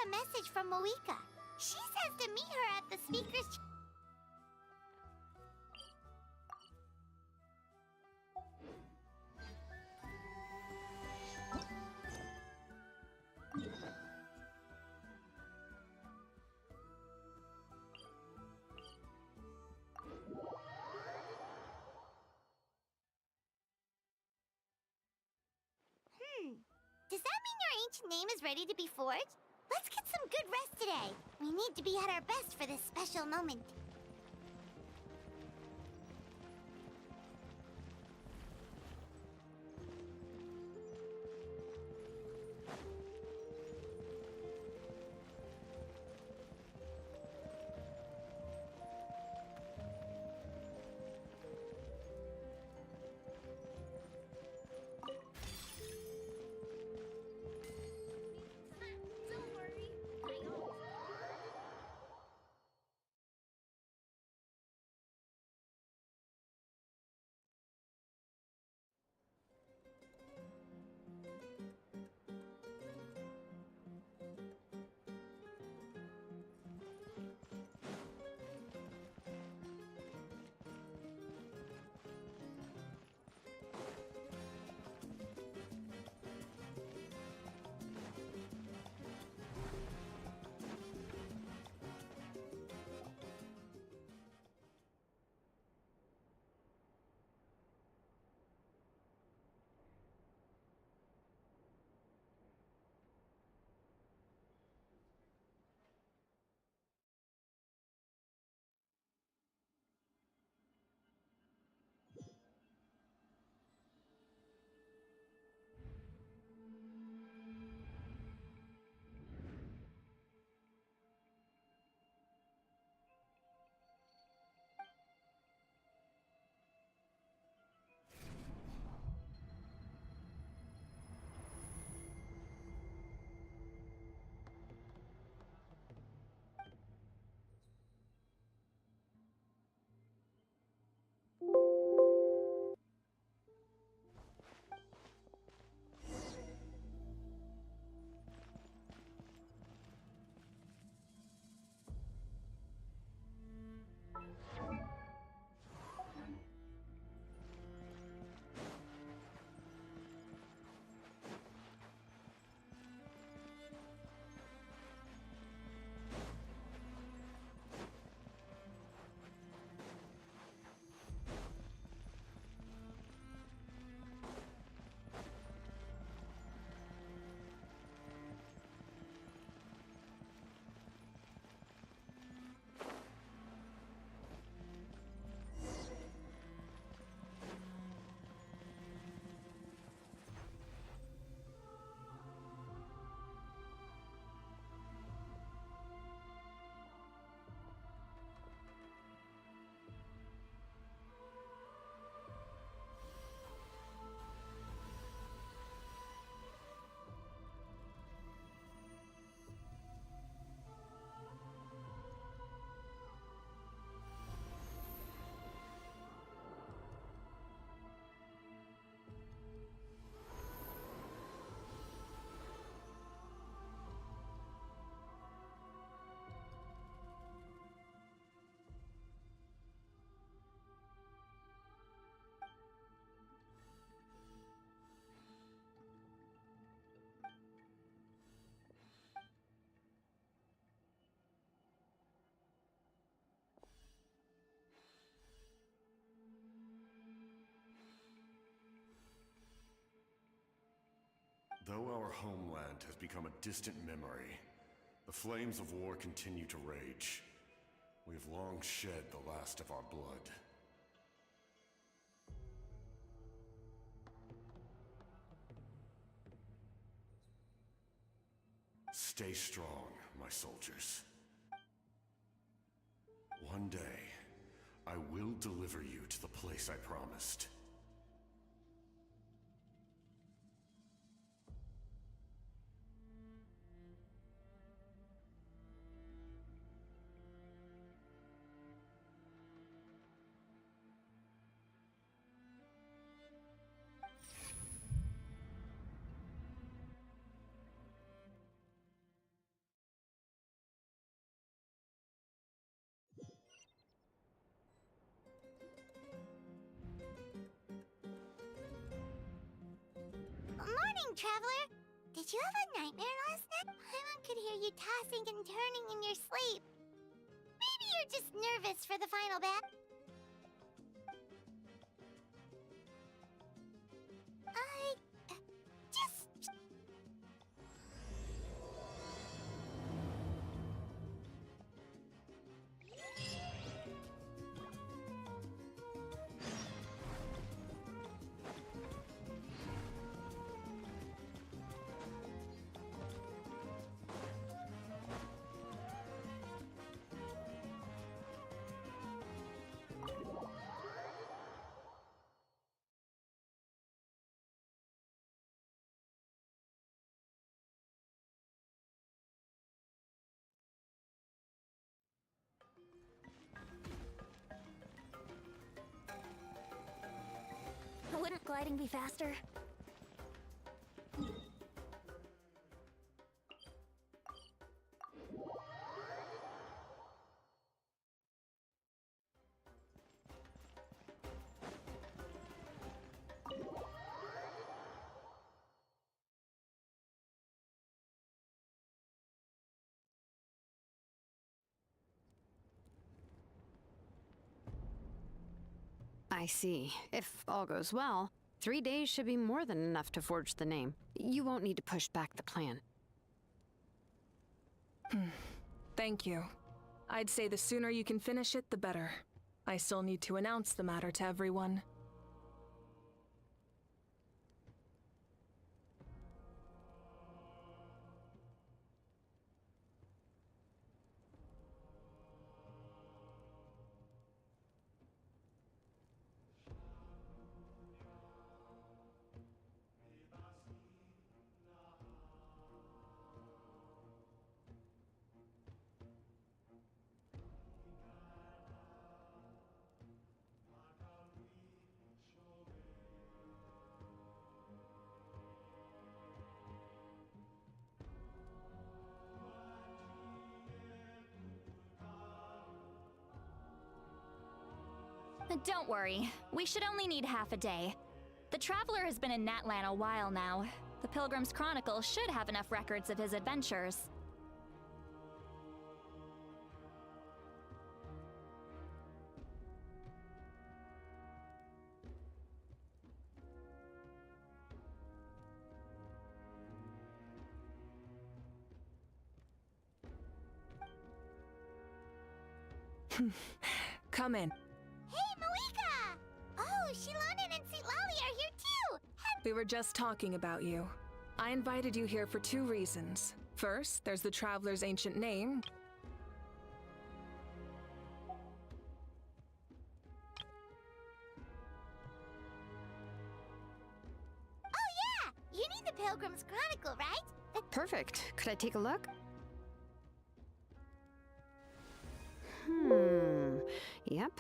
a message from Moika. She says to meet her at the speaker's... Does that mean your ancient name is ready to be forged? Let's get some good rest today. We need to be at our best for this special moment. Though our homeland has become a distant memory, the flames of war continue to rage. We have long shed the last of our blood. Stay strong, my soldiers. One day, I will deliver you to the place I promised. morning, traveler. Did you have a nightmare last night? Paimon could hear you tossing and turning in your sleep. Maybe you're just nervous for the final battle. I... just... Wouldn't gliding be faster? I see. If all goes well, 3 days should be more than enough to forge the name. You won't need to push back the plan. Thank you. I'd say the sooner you can finish it, the better. I still need to announce the matter to everyone. Don't worry, we should only need half a day. The Traveler has been in Natlan a while now. The Pilgrim's Chronicle should have enough records of his adventures. Come in. Hey, Malika! Oh, Shilonen and St. Lally are here too! We were just talking about you. I invited you here for 2 reasons. First, there's the Traveler's ancient name. Oh yeah! You need the Pilgrim's Chronicle, right? Perfect. Could I take a look? Yep.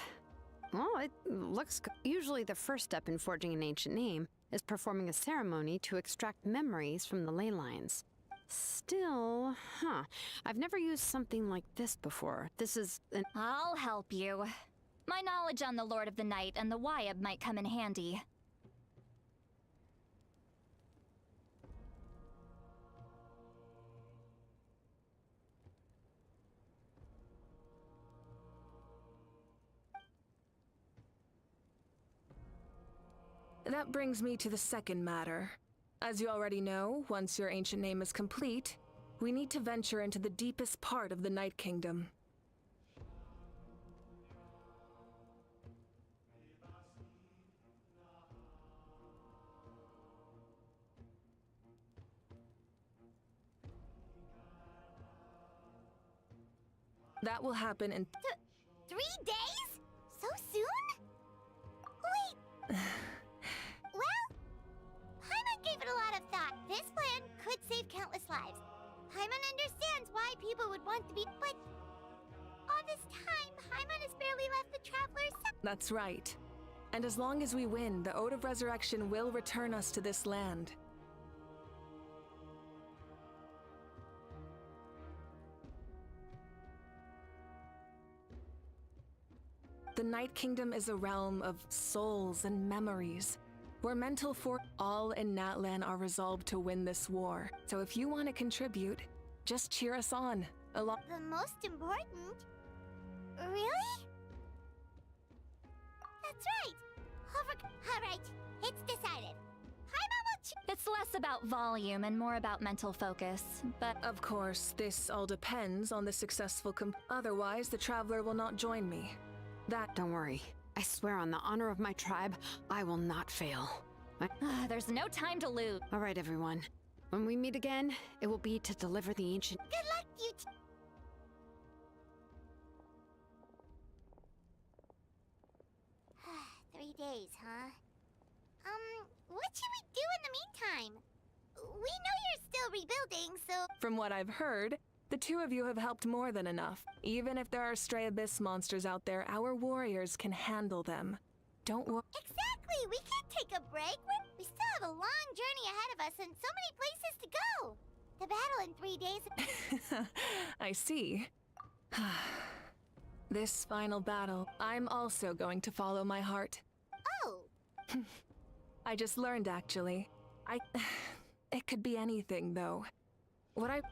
Well, it looks usually the first step in forging an ancient name is performing a ceremony to extract memories from the ley lines. Still, I've never used something like this before. This is an... I'll help you. My knowledge on the Lord of the Night and the Wyab might come in handy. That brings me to the second matter. As you already know, once your ancient name is complete, we need to venture into the deepest part of the Night Kingdom. That will happen in 3 days? So soon? Wait. Well, Paimon gave it a lot of thought. This plan could save countless lives. Paimon understands why people would want to be, but all this time, Paimon has barely left the Traveler's side. That's right. And as long as we win, the Ode of Resurrection will return us to this land. The Night Kingdom is a realm of souls and memories. We're mental for all in Natlan are resolved to win this war. So if you want to contribute, just cheer us on. Along. The most important? Really? That's right. Alright, it's decided. Paimon will It's less about volume and more about mental focus, but Of course, this all depends on the successful otherwise, the Traveler will not join me. That Don't worry. I swear on the honor of my tribe, I will not fail. there's no time to lose. All right, everyone. When we meet again, it will be to deliver the ancient... Good luck, you two. 3 days, huh? What should we do in the meantime? We know you're still rebuilding, so... From what I've heard, the two of you have helped more than enough. Even if there are stray abyss monsters out there, our warriors can handle them. Don't worry. Exactly! We can't take a break. We still have a long journey ahead of us and so many places to go. The battle in 3 days... I see. This final battle, I'm also going to follow my heart. Oh! I just learned, actually. It could be anything, though.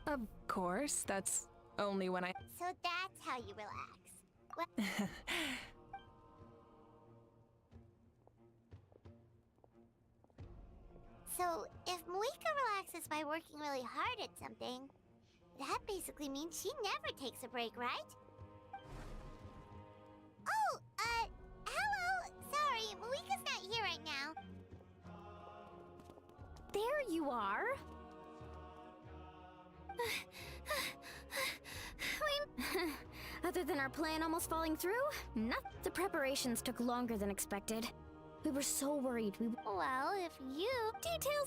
Of course, that's only when I... So that's how you relax. Well, so, if Moika relaxes by working really hard at something, that basically means she never takes a break, right? Oh, hello! Sorry, Moika's not here right now. There you are. Other than our plan almost falling through, the preparations took longer than expected. We were so worried we... Well, if you...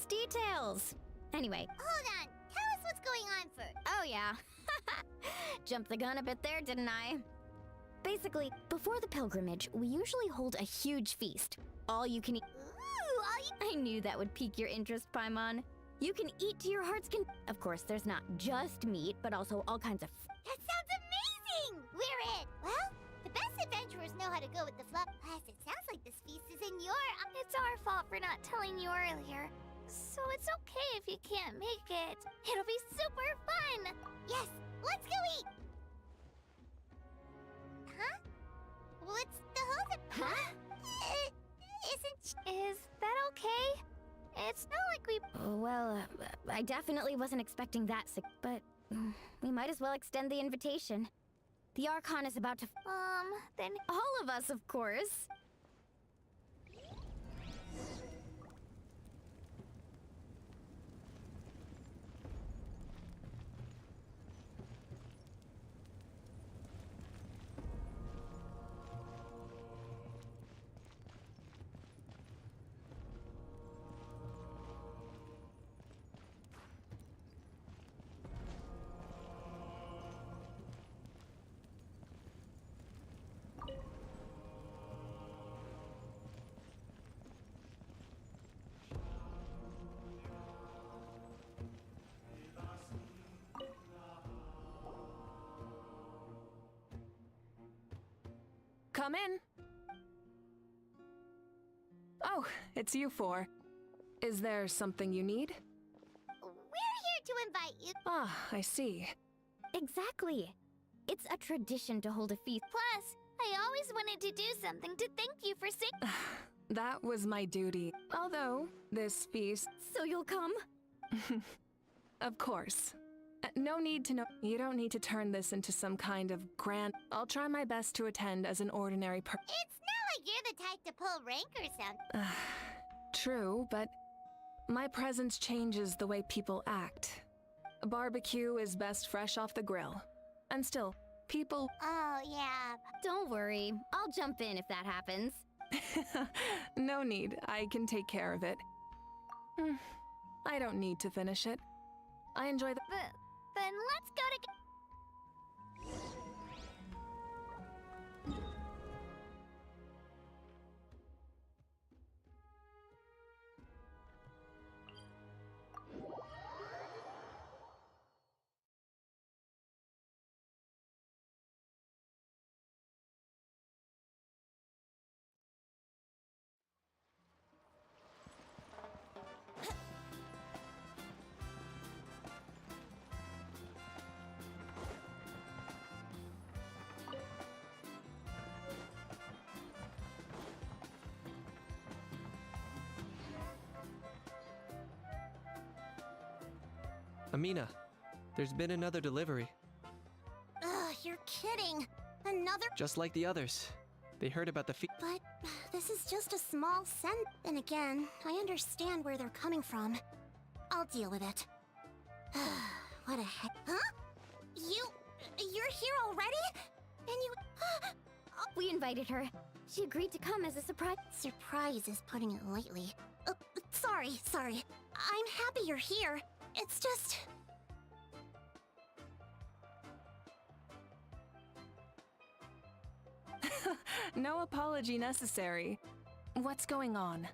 Details! Anyway, Hold on, tell us what's going on first. oh yeah. Jumped the gun a bit there, didn't I? Basically, before the pilgrimage, we usually hold a huge feast. All you can eat... Ooh, all you... I knew that would pique your interest, Paimon. You can eat to your heart's content. Of course, there's not just meat, but also all kinds of... That sounds amazing! We're in! Well, the best adventurers know how to go with the flow. Plus, it sounds like this feast is in your... It's our fault for not telling you earlier. So it's okay if you can't make it. It'll be super fun! Yes, let's go eat! Huh? What's the hold-up? Huh? Isn't... Is that okay? It's not like we... Well, I definitely wasn't expecting that, but we might as well extend the invitation. The Archon is about to... then all of us, of course. Come in. Oh, it's you four. Is there something you need? We're here to invite you. Ah, I see. Exactly. It's a tradition to hold a feast. Plus, I always wanted to do something to thank you for singing. That was my duty. Although, this feast... So you'll come? Of course. No need to know. You don't need to turn this into some kind of grand... I'll try my best to attend as an ordinary It's not like you're the type to pull rank or something. True, but my presence changes the way people act. A barbecue is best fresh off the grill. And still, people... Oh, yeah. Don't worry. I'll jump in if that happens. No need. I can take care of it. I don't need to finish it. I enjoy the... Then let's go to... Amina, there's been another delivery. Ugh, you're kidding. Another. Just like the others. They heard about the But this is just a small send. And again, I understand where they're coming from. I'll deal with it. What a heck. Huh? You're here already? And you. We invited her. She agreed to come as a surprise. Surprise is putting it lightly. Sorry. I'm happy you're here. It's just. No apology necessary. What's going on?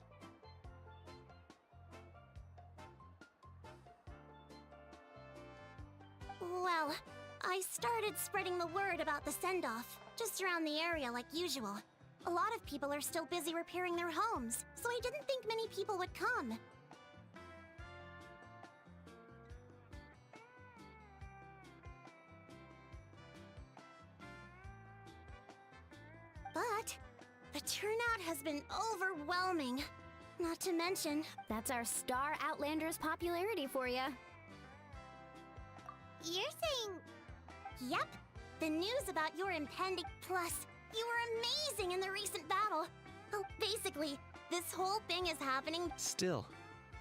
Well, I started spreading the word about the send-off, just around the area like usual. A lot of people are still busy repairing their homes, so I didn't think many people would come. But the turnout has been overwhelming. Not to mention, That's our star Outlander's popularity for you. you're saying... Yep, the news about your impending... Plus, you were amazing in the recent battle. Oh, basically, this whole thing is happening... Still,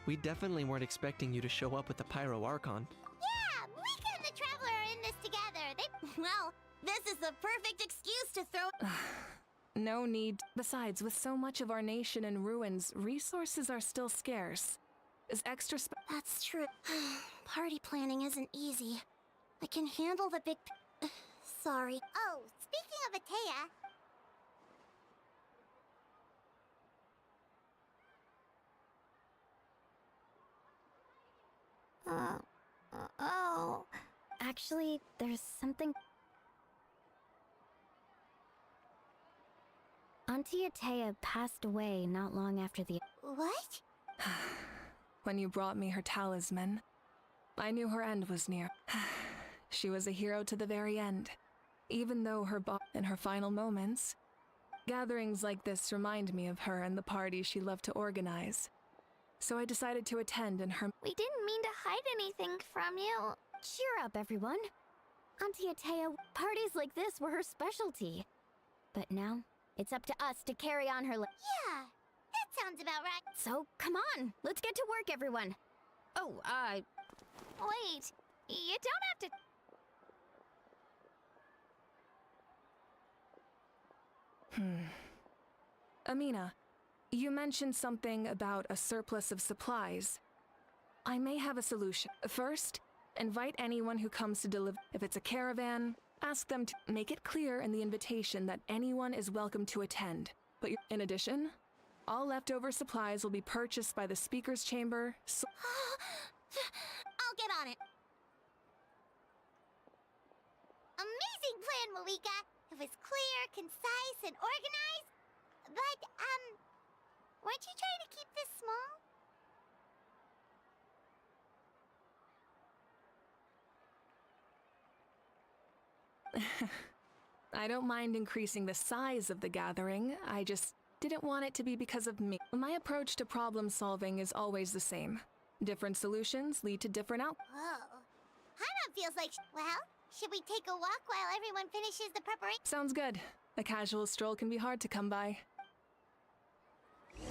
we definitely weren't expecting you to show up with the Pyro Archon. Yeah, Mika and the Traveler are in this together. Well, this is the perfect excuse to throw... No need. Besides, with so much of our nation in ruins, resources are still scarce. Is extra That's true. Party planning isn't easy. I can handle the big... Sorry. Oh, speaking of Atea... Oh. Actually, there's something... Auntie Atea passed away not long after the... What? When you brought me her talisman, I knew her end was near. She was a hero to the very end, even though in her final moments. Gatherings like this remind me of her and the parties she loved to organize. So I decided to attend in her... We didn't mean to hide anything from you. Cheer up, everyone. Auntie Atea, parties like this were her specialty. But now, it's up to us to carry on her Yeah, that sounds about right. So, come on, let's get to work, everyone. Oh, wait, you don't have to... Amina, you mentioned something about a surplus of supplies. I may have a solution. First, invite anyone who comes to deliver. If it's a caravan, ask them to make it clear in the invitation that anyone is welcome to attend. But in addition, all leftover supplies will be purchased by the speaker's chamber. I'll get on it. Amazing plan, Malika. It was clear, concise, and organized. But, weren't you trying to keep this small? I don't mind increasing the size of the gathering. I just didn't want it to be because of me. My approach to problem solving is always the same. Different solutions lead to different outcomes. Whoa. Hana feels like... Well, should we take a walk while everyone finishes the preparation? Sounds good. A casual stroll can be hard to come by. A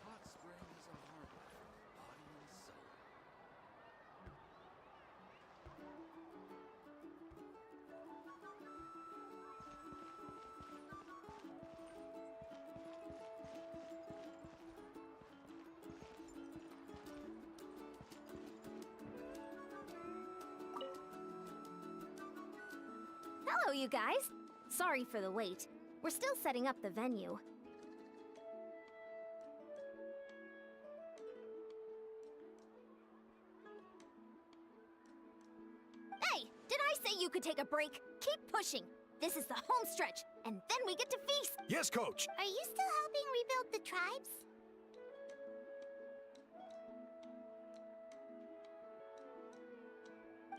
hot spring is a harbor for body and soul. Hello, you guys. Sorry for the wait. We're still setting up the venue. Hey, did I say you could take a break? Keep pushing. This is the home stretch, and then we get to feast. Yes, Coach! Are you still helping rebuild the tribes?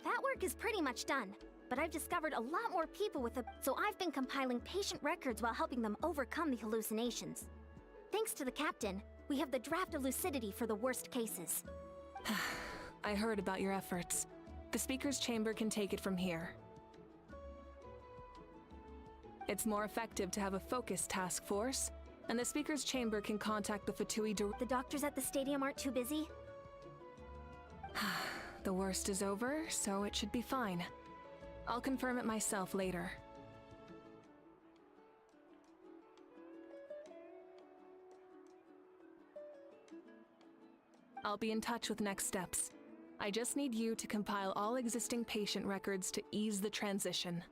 That work is pretty much done, but I've discovered a lot more people with so I've been compiling patient records while helping them overcome the hallucinations. Thanks to the captain, we have the draft of lucidity for the worst cases. I heard about your efforts. The Speaker's Chamber can take it from here. It's more effective to have a focused task force, and the Speaker's Chamber can contact the Fatui The doctors at the stadium aren't too busy? The worst is over, so it should be fine. I'll confirm it myself later. I'll be in touch with next steps. I just need you to compile all existing patient records to ease the transition.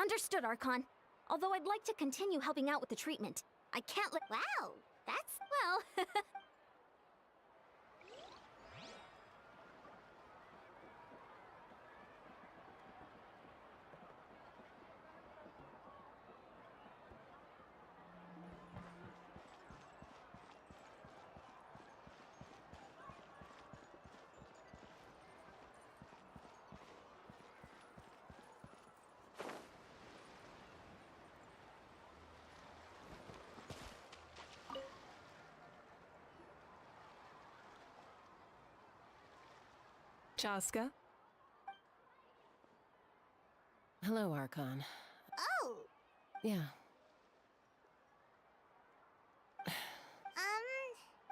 Understood, Archon. Although I'd like to continue helping out with the treatment, I can't let— Wow, that's, well... Chaska? Hello, Archon. Oh, Yeah.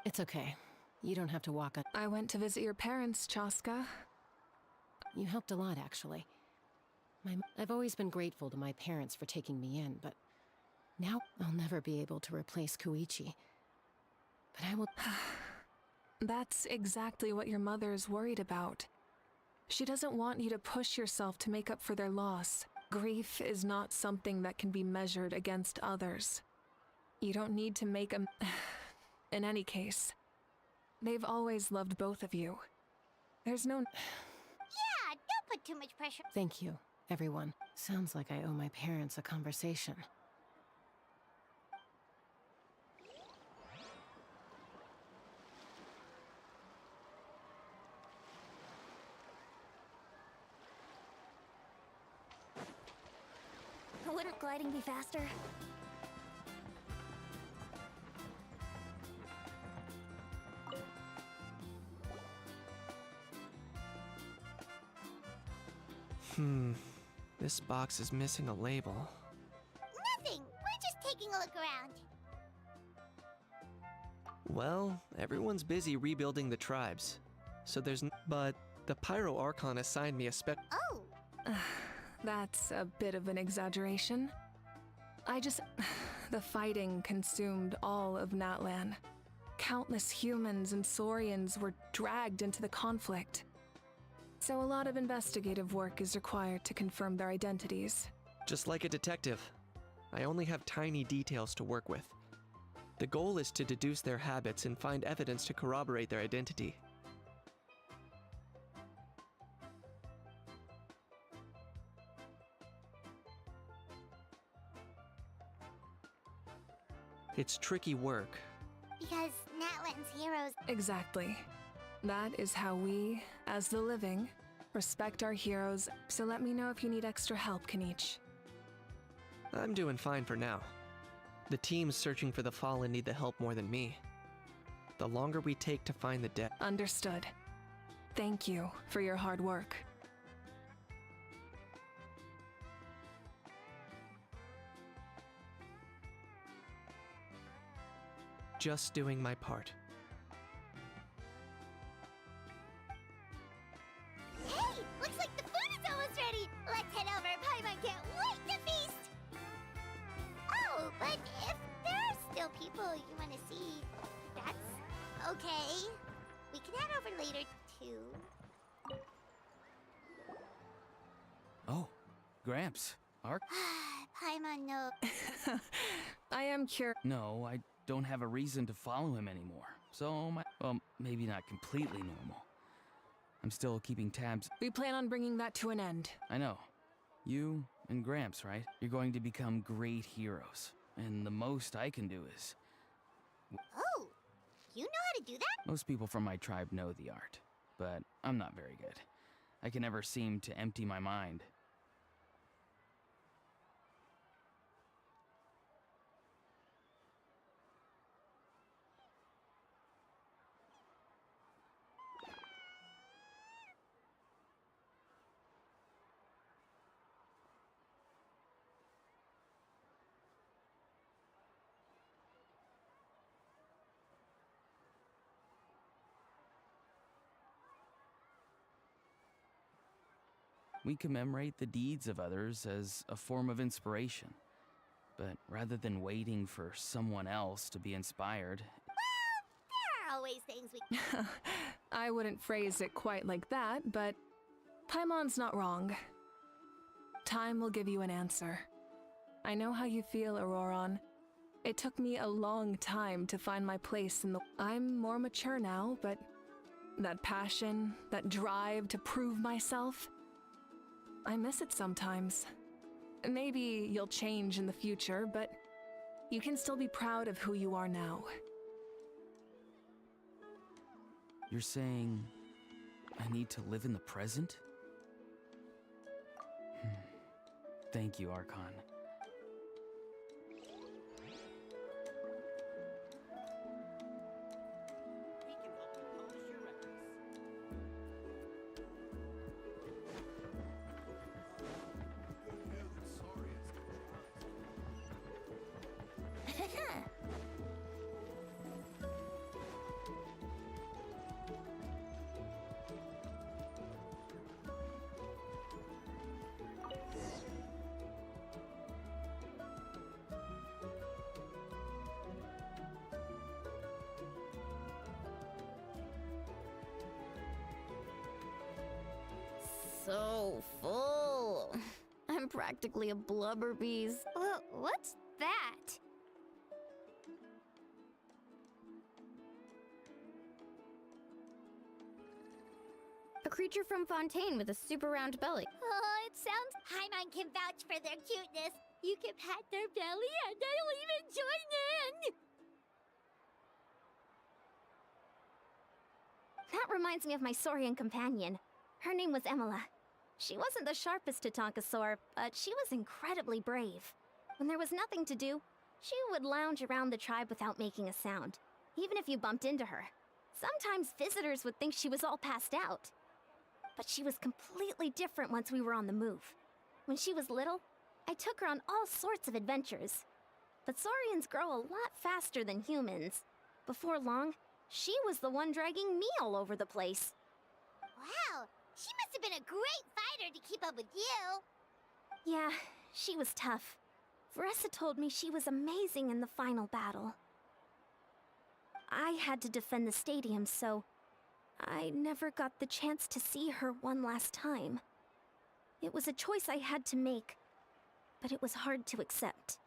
It's okay. You don't have to walk on. I went to visit your parents, Chaska. You helped a lot, actually. I've always been grateful to my parents for taking me in, but now I'll never be able to replace Koichi. But I will. That's exactly what your mother is worried about. She doesn't want you to push yourself to make up for their loss. Grief is not something that can be measured against others. You don't need to make a... In any case, they've always loved both of you. There's no... yeah, don't put too much pressure. Thank you, everyone. Sounds like I owe my parents a conversation. Wouldn't gliding be faster? This box is missing a label. Nothing, we're just taking a look around. Well, everyone's busy rebuilding the tribes. So there's but the Pyro Archon assigned me a Oh, That's a bit of an exaggeration. The fighting consumed all of Natlan. Countless humans and Saurians were dragged into the conflict. So a lot of investigative work is required to confirm their identities. Just like a detective. I only have tiny details to work with. The goal is to deduce their habits and find evidence to corroborate their identity. It's tricky work. because Natlan's heroes... Exactly. That is how we, as the living, respect our heroes. So let me know if you need extra help, Kenichi. I'm doing fine for now. The teams searching for the fallen need the help more than me. The longer we take to find the dead... Understood. Thank you for your hard work. Just doing my part. Hey! Looks like the food is almost ready! Let's head over! Paimon can't wait to feast! Oh, but if there are still people you want to see, that's okay. We can head over later, too. Oh, Gramps. Ark? Paimon, no. I am curious. No, I don't have a reason to follow him anymore. So, well, maybe not completely normal. I'm still keeping tabs. We plan on bringing that to an end. I know. You and Gramps, right? You're going to become great heroes. And the most I can do is... Oh, you know how to do that? Most people from my tribe know the art, but I'm not very good. I can never seem to empty my mind. We commemorate the deeds of others as a form of inspiration. But rather than waiting for someone else to be inspired, There are always things we... I wouldn't phrase it quite like that, but Paimon's not wrong. Time will give you an answer. I know how you feel, Auroron. It took me a long time to find my place in the... I'm more mature now, but that passion, that drive to prove myself, I miss it sometimes. Maybe you'll change in the future, but you can still be proud of who you are now. you're saying I need to live in the present? Thank you, Archon. So full. I'm practically a blubber beast. What's that? A creature from Fontaine with a super round belly. Oh, it sounds... Paimon can vouch for their cuteness. You can pat their belly and they'll even join in! That reminds me of my Saurian companion. Her name was Emila. She wasn't the sharpest to Tonkasaur, but she was incredibly brave. When there was nothing to do, she would lounge around the tribe without making a sound, even if you bumped into her. Sometimes visitors would think she was all passed out. But she was completely different once we were on the move. When she was little, I took her on all sorts of adventures. But Saurians grow a lot faster than humans. Before long, she was the one dragging me all over the place. Wow, she must have been a great fighter to keep up with you. Yeah, she was tough. Veressa told me she was amazing in the final battle. I had to defend the stadium, so I never got the chance to see her one last time. It was a choice I had to make, but it was hard to accept.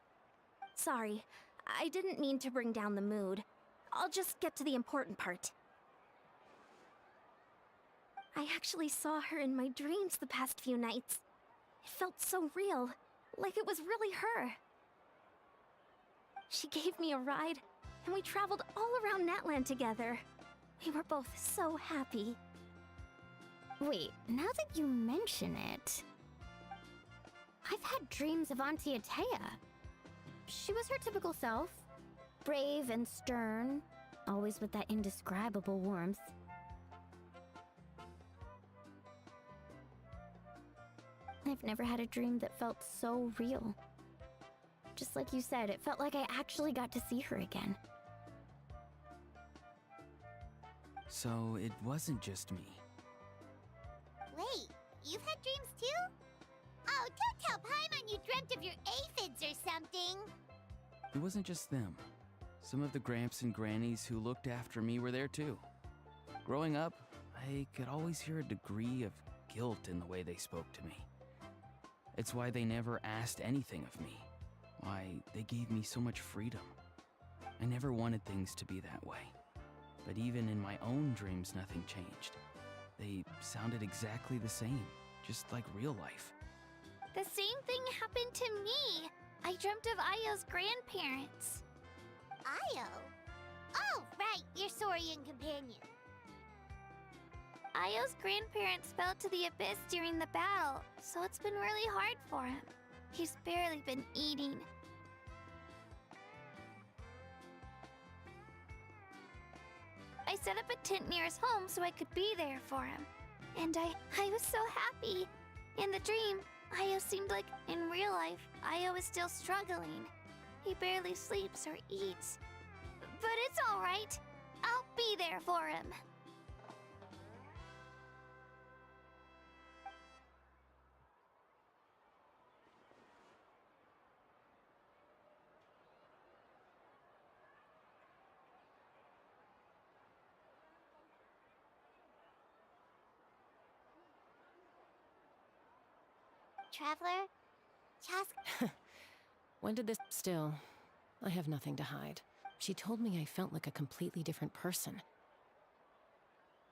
Sorry, I didn't mean to bring down the mood. I'll just get to the important part. I actually saw her in my dreams the past few nights. It felt so real, like it was really her. She gave me a ride, and we traveled all around Natlan together. We were both so happy. Wait, now that you mention it... I've had dreams of Auntie Atea. She was her typical self. Brave and stern, always with that indescribable warmth. I've never had a dream that felt so real. Just like you said, it felt like I actually got to see her again. So it wasn't just me. Wait, you've had dreams too? Oh, don't tell Paimon you dreamt of your aphids or something. It wasn't just them. Some of the Gramps and Grannies who looked after me were there too. Growing up, I could always hear a degree of guilt in the way they spoke to me. It's why they never asked anything of me. Why they gave me so much freedom. I never wanted things to be that way. But even in my own dreams, nothing changed. They sounded exactly the same, just like real life. The same thing happened to me. I dreamt of Io's grandparents. Io? Oh, right, your Saurian companion. Io's grandparents fell to the abyss during the battle, so it's been really hard for him. He's barely been eating. I set up a tent near his home so I could be there for him. And I was so happy. In the dream, Io seemed like in real life, Io is still struggling. He barely sleeps or eats. But it's all right. I'll be there for him. Traveler? Chask. When did this... Still, I have nothing to hide. She told me I felt like a completely different person.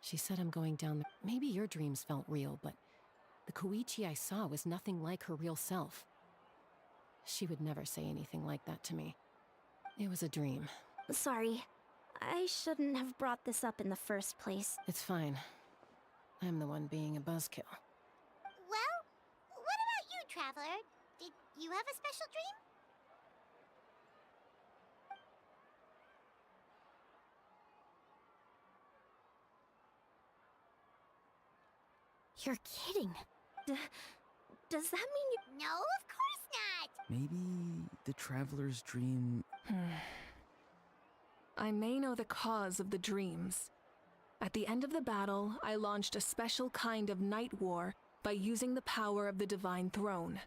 She said I'm going down the... Maybe your dreams felt real, but the Koichi I saw was nothing like her real self. She would never say anything like that to me. It was a dream. Sorry. I shouldn't have brought this up in the first place. It's fine. I'm the one being a buzzkill. Well, what about you, Traveler? Did you have a special dream? You're kidding. Does that mean you... No, of course not! Maybe the traveler's dream... I may know the cause of the dreams. At the end of the battle, I launched a special kind of night war by using the power of the Divine Throne.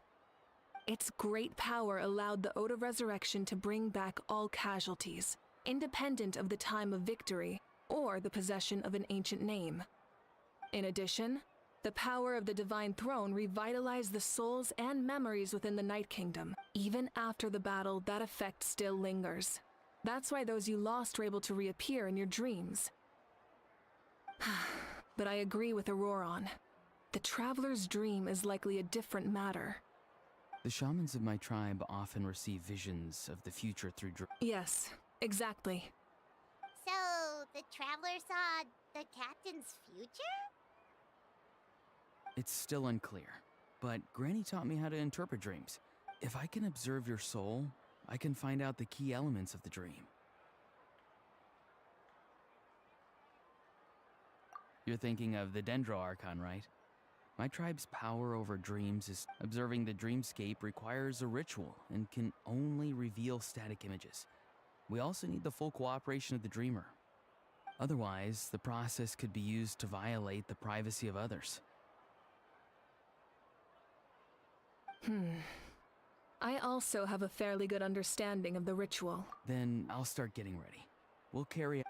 Its great power allowed the Oda Resurrection to bring back all casualties, independent of the time of victory or the possession of an ancient name. In addition, the power of the Divine Throne revitalized the souls and memories within the Night Kingdom. Even after the battle, that effect still lingers. That's why those you lost were able to reappear in your dreams. But I agree with Auroron. The Traveler's dream is likely a different matter. The shamans of my tribe often receive visions of the future through Yes, exactly. So, the Traveler saw the Captain's future? It's still unclear, but Granny taught me how to interpret dreams. If I can observe your soul, I can find out the key elements of the dream. You're thinking of the Dendro Archon, right? My tribe's power over dreams is observing the dreamscape requires a ritual and can only reveal static images. We also need the full cooperation of the dreamer. Otherwise, the process could be used to violate the privacy of others. I also have a fairly good understanding of the ritual. Then I'll start getting ready. We'll carry out.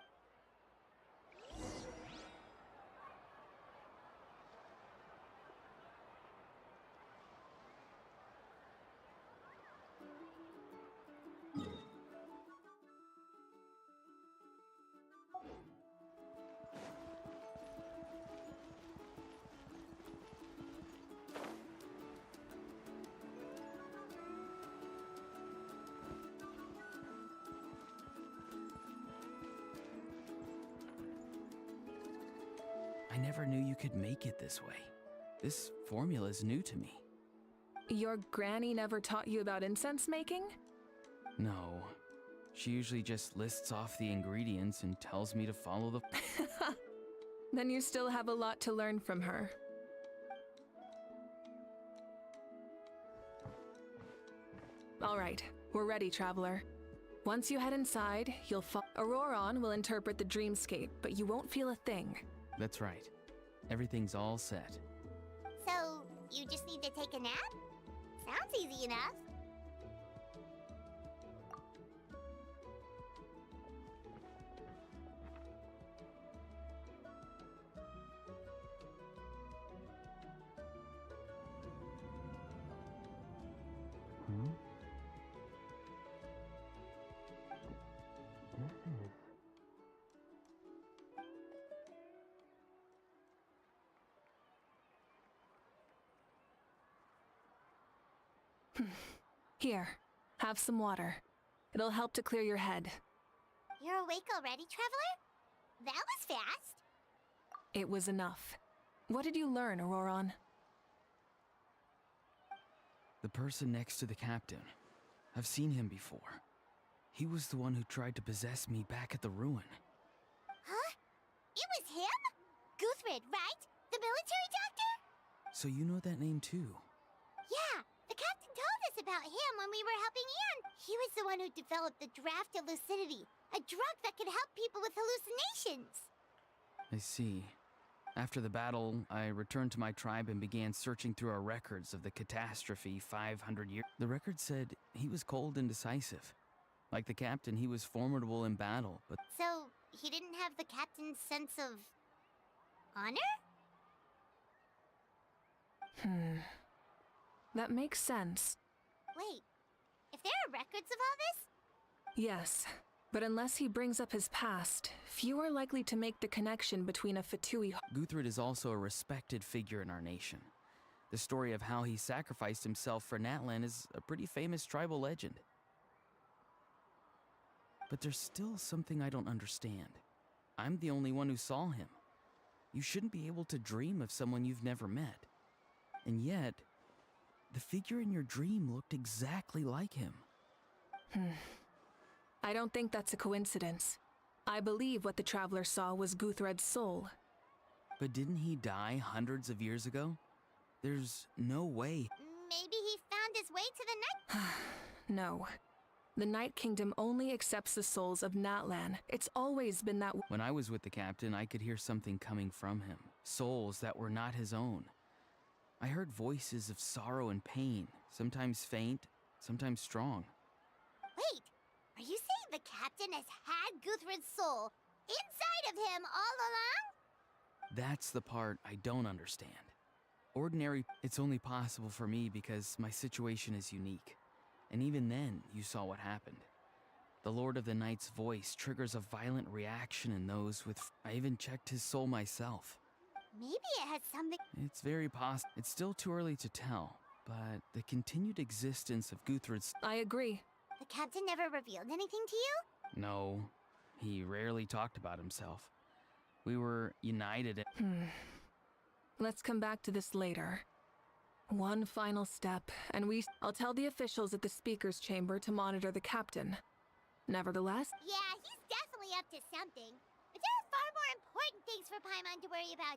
I never knew you could make it this way. This formula's new to me. Your granny never taught you about incense making? No. She usually just lists off the ingredients and tells me to follow the... Then you still have a lot to learn from her. All right, we're ready, Traveler. Once you head inside, you'll Auroron will interpret the dreamscape, but you won't feel a thing. That's right. Everything's all set. So, you just need to take a nap? Sounds easy enough. Here, have some water. It'll help to clear your head. You're awake already, Traveler? That was fast. It was enough. What did you learn, Auroron? The person next to the captain. I've seen him before. He was the one who tried to possess me back at the ruin. Huh? It was him? Guthrid, right? The military doctor? So you know that name too? Yeah, the captain told us about him when we were helping Ian. He was the one who developed the Draft of Lucidity, a drug that could help people with hallucinations. I see. After the battle, I returned to my tribe and began searching through our records of the catastrophe 500 years. The record said he was cold and decisive. Like the captain, he was formidable in battle, but... So, he didn't have the captain's sense of... honor? That makes sense. Wait, if there are records of all this? Yes, but unless he brings up his past, few are likely to make the connection between a Fatui. Guthred is also a respected figure in our nation. The story of how he sacrificed himself for Natlan is a pretty famous tribal legend. But there's still something I don't understand. I'm the only one who saw him. You shouldn't be able to dream of someone you've never met. And yet, the figure in your dream looked exactly like him. I don't think that's a coincidence. I believe what the traveler saw was Guthred's soul. But didn't he die hundreds of years ago? There's no way. Maybe he found his way to the night. No. The Night Kingdom only accepts the souls of Natlan. It's always been that way. When I was with the captain, I could hear something coming from him. Souls that were not his own. I heard voices of sorrow and pain, sometimes faint, sometimes strong. Wait, are you saying the captain has had Guthred's soul inside of him all along? That's the part I don't understand. Ordinary, it's only possible for me because my situation is unique. And even then, you saw what happened. The Lord of the Night's voice triggers a violent reaction in those with... I even checked his soul myself. Maybe it has something... It's very possible. It's still too early to tell, but the continued existence of Guthred's... I agree. The captain never revealed anything to you? No, he rarely talked about himself. We were united in... Let's come back to this later. One final step, and I'll tell the officials at the speaker's chamber to monitor the captain. Nevertheless... Yeah, he's definitely up to something. But there are far more important things for Paimon to worry about.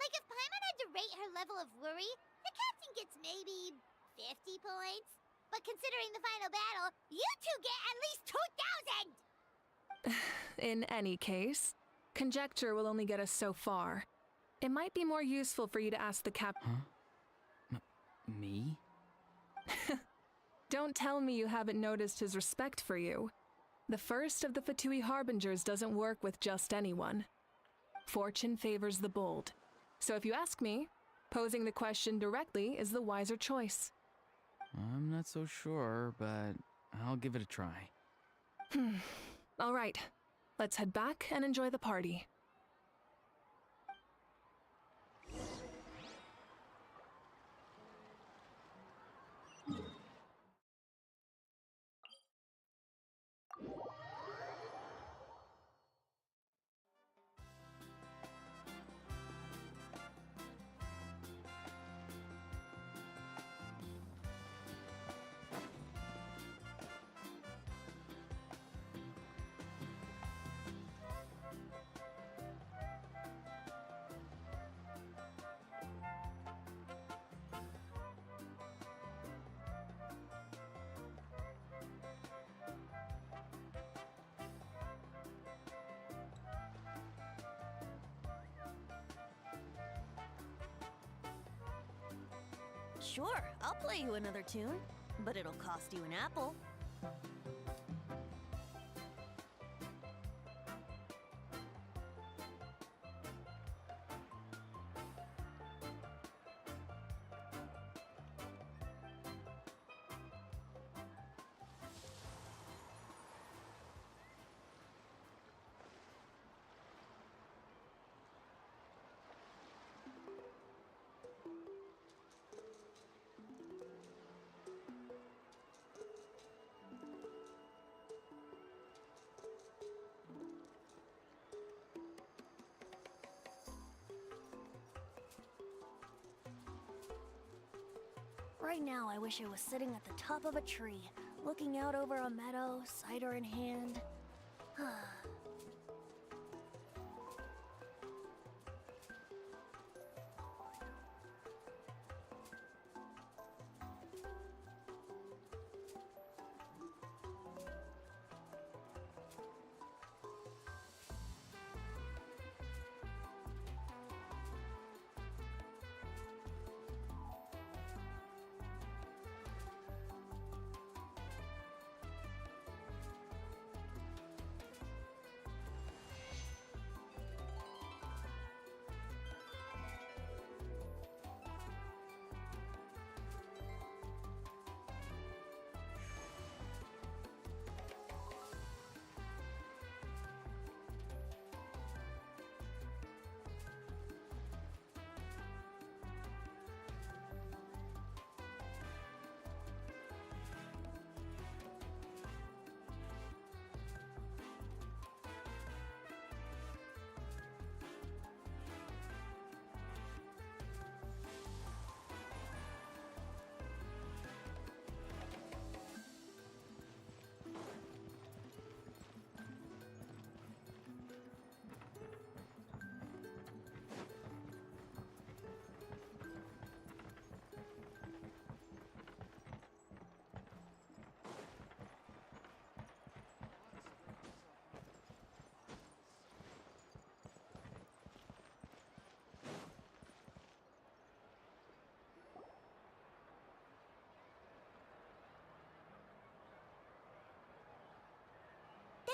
Like if Paimon had to rate her level of worry, the captain gets maybe 50 points. But considering the final battle, you two get at least 2,000! In any case, conjecture will only get us so far. It might be more useful for you to ask the Huh? Me? Don't tell me you haven't noticed his respect for you. The first of the Fatui Harbingers doesn't work with just anyone. Fortune favors the bold. So if you ask me, posing the question directly is the wiser choice. I'm not so sure, but I'll give it a try. All right, let's head back and enjoy the party. Sure, I'll play you another tune, but it'll cost you an apple. Right now, I wish I was sitting at the top of a tree, looking out over a meadow, cider in hand.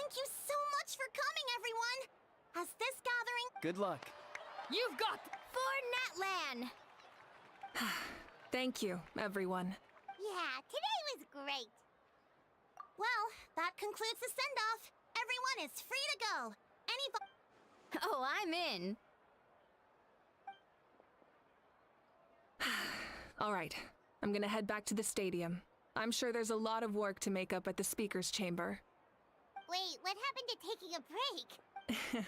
Thank you so much for coming, everyone! As this gathering... Good luck. You've got... For Natlan! Thank you, everyone. Yeah, today was great. Well, that concludes the send-off. Everyone is free to go. Oh, I'm in. All right, I'm gonna head back to the stadium. I'm sure there's a lot of work to make up at the speaker's chamber. Wait, what happened to taking a break?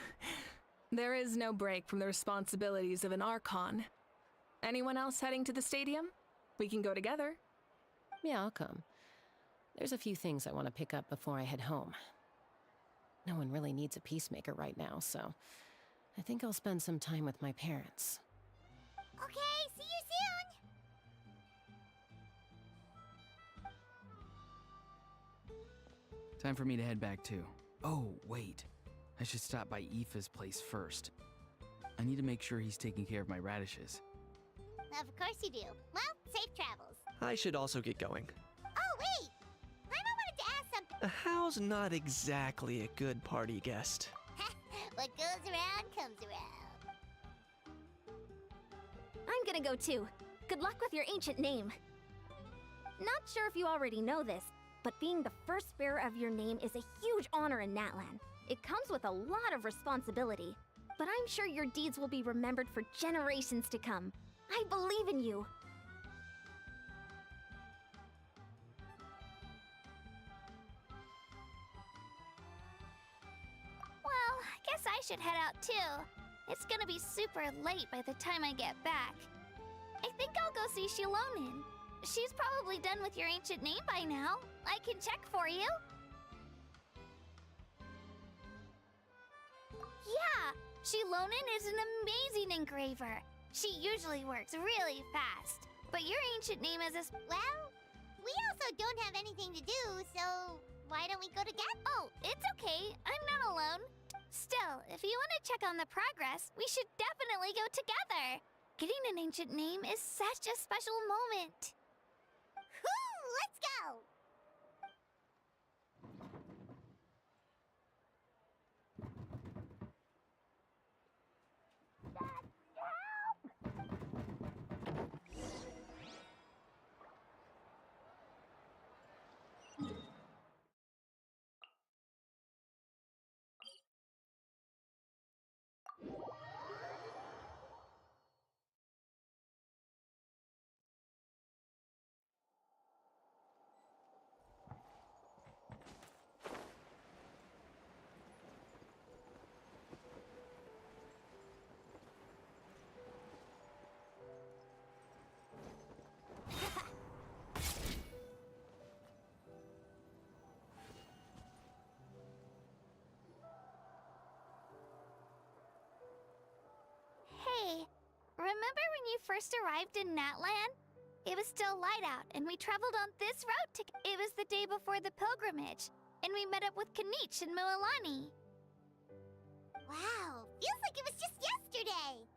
There is no break from the responsibilities of an Archon. Anyone else heading to the stadium? We can go together. Yeah, I'll come. There's a few things I want to pick up before I head home. No one really needs a peacemaker right now, so I think I'll spend some time with my parents. Okay, see you soon! Time for me to head back too. Oh, wait. I should stop by Aoife's place first. I need to make sure he's taking care of my radishes. Of course you do. Well, safe travels. I should also get going. Oh, wait! I wanted to ask something. How's not exactly a good party guest? What goes around comes around. I'm gonna go too. Good luck with your ancient name. Not sure if you already know this, but being the first bearer of your name is a huge honor in Natlan. It comes with a lot of responsibility, but I'm sure your deeds will be remembered for generations to come. I believe in you. Well, I guess I should head out too. It's gonna be super late by the time I get back. I think I'll go see Shilonin. She's probably done with your ancient name by now. I can check for you. Yeah, Shilonin is an amazing engraver. She usually works really fast. But your ancient name is well, we also don't have anything to do, so why don't we go together? Oh, it's okay. I'm not alone. Still, if you want to check on the progress, we should definitely go together. Getting an ancient name is such a special moment. Whoo! Let's go! Hey, remember when you first arrived in Natlan? It was still light out, and we traveled on this road to... It was the day before the pilgrimage, and we met up with Kanich and Mualani. Wow, feels like it was just yesterday!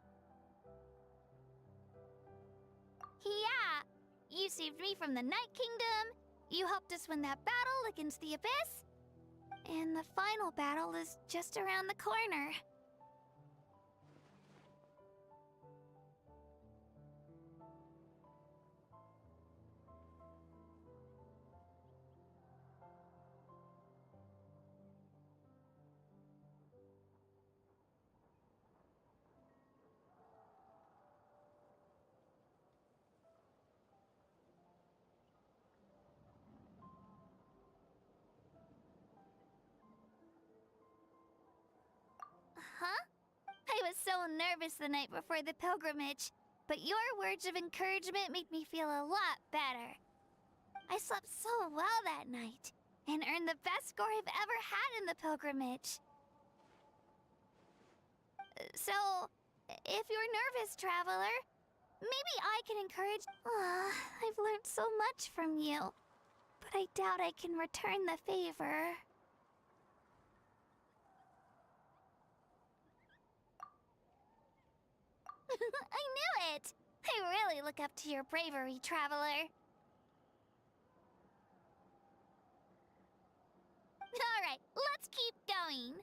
Yeah, you saved me from the Night Kingdom, you helped us win that battle against the Abyss, and the final battle is just around the corner. Huh? I was so nervous the night before the pilgrimage, but your words of encouragement made me feel a lot better. I slept so well that night, and earned the best score I've ever had in the pilgrimage. So, if you're nervous, traveler, maybe I can encourage... I've learned so much from you, but I doubt I can return the favor. I knew it! I really look up to your bravery, traveler. Alright, let's keep going.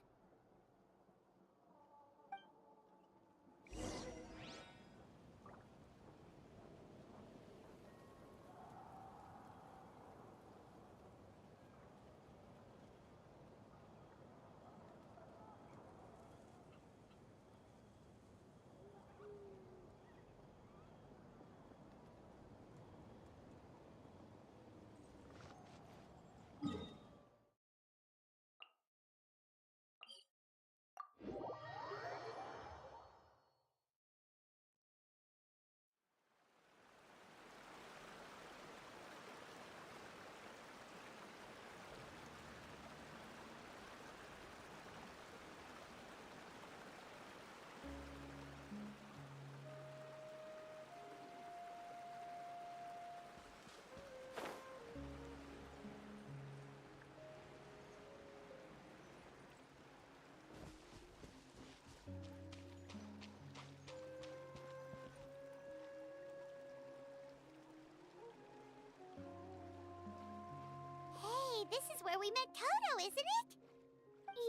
Hey, this is where we met Toto, isn't it?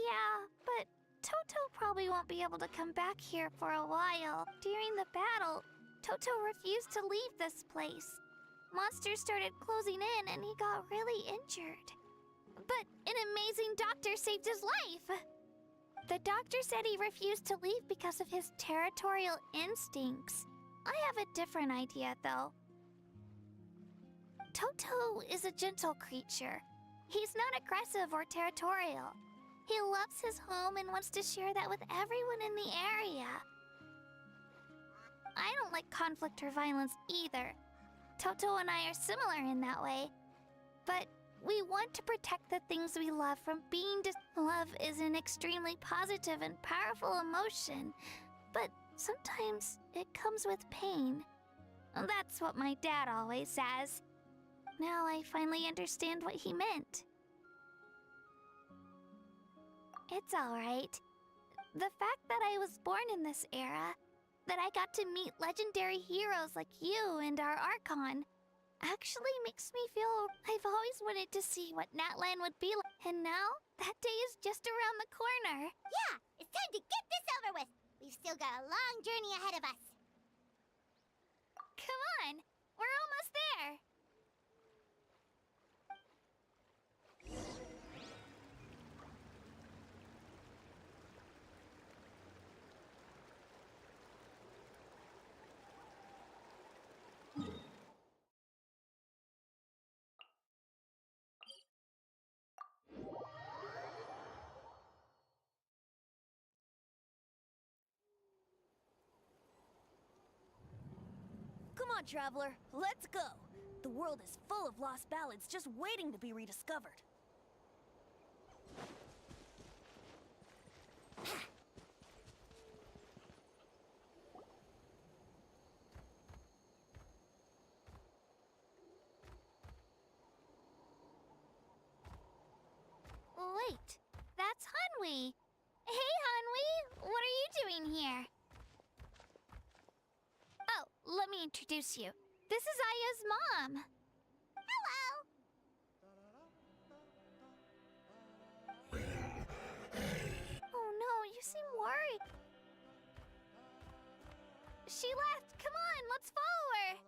Yeah, but Toto probably won't be able to come back here for a while. During the battle, Toto refused to leave this place. Monsters started closing in and he got really injured. But an amazing doctor saved his life! The doctor said he refused to leave because of his territorial instincts. I have a different idea, though. Toto is a gentle creature. He's not aggressive or territorial. He loves his home and wants to share that with everyone in the area. I don't like conflict or violence either. Toto and I are similar in that way. But we want to protect the things we love from being Love is an extremely positive and powerful emotion, but sometimes it comes with pain. That's what my dad always says. Now I finally understand what he meant. It's alright. The fact that I was born in this era, that I got to meet legendary heroes like you and our Archon, actually makes me feel I've always wanted to see what Natlan would be like. And now, that day is just around the corner. Yeah, it's time to get this over with. We've still got a long journey ahead of us. Come on, we're almost there. Come on, traveler, let's go. The world is full of lost ballads just waiting to be rediscovered. Wait, that's Hanwi. Hey, Hanwi, what are you doing here? Oh, let me introduce you. This is Aya's mom. Hello! Oh no, you seem worried. She left. Come on, let's follow her.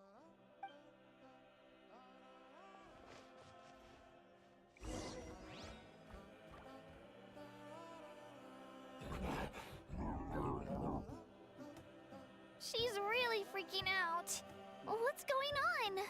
She's really freaking out. What's going on?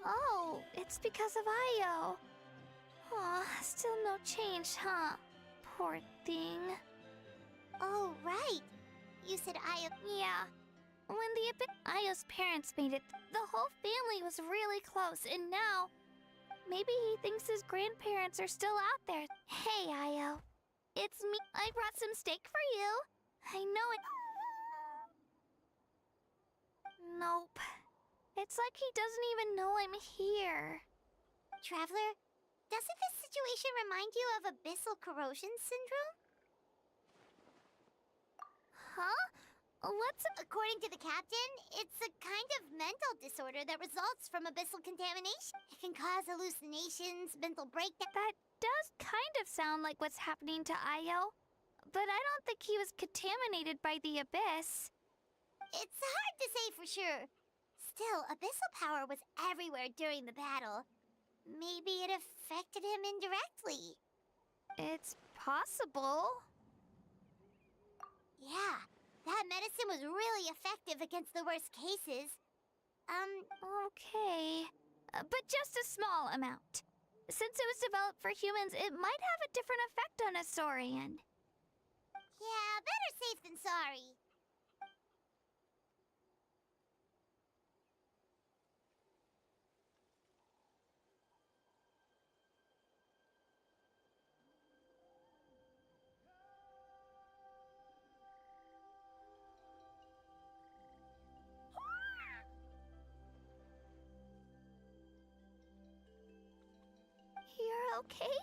Oh, it's because of Io. Aw, still no change, huh? Poor thing. Oh, right. You said Yeah. When Io's parents made it, the whole family was really close, and now maybe he thinks his grandparents are still out there. Hey, Io. It's me. I brought some steak for you. I know it. Nope. It's like he doesn't even know I'm here. Traveler, doesn't this situation remind you of abyssal corrosion syndrome? Huh? According to the captain, it's a kind of mental disorder that results from abyssal contamination. It can cause hallucinations, mental breakdown. That does kind of sound like what's happening to Io. But I don't think he was contaminated by the abyss. It's hard to say for sure. Still, abyssal power was everywhere during the battle. Maybe it affected him indirectly. It's possible. Yeah, that medicine was really effective against the worst cases. Okay. But just a small amount. Since it was developed for humans, it might have a different effect on a Saurian. Yeah, better safe than sorry. You're okay?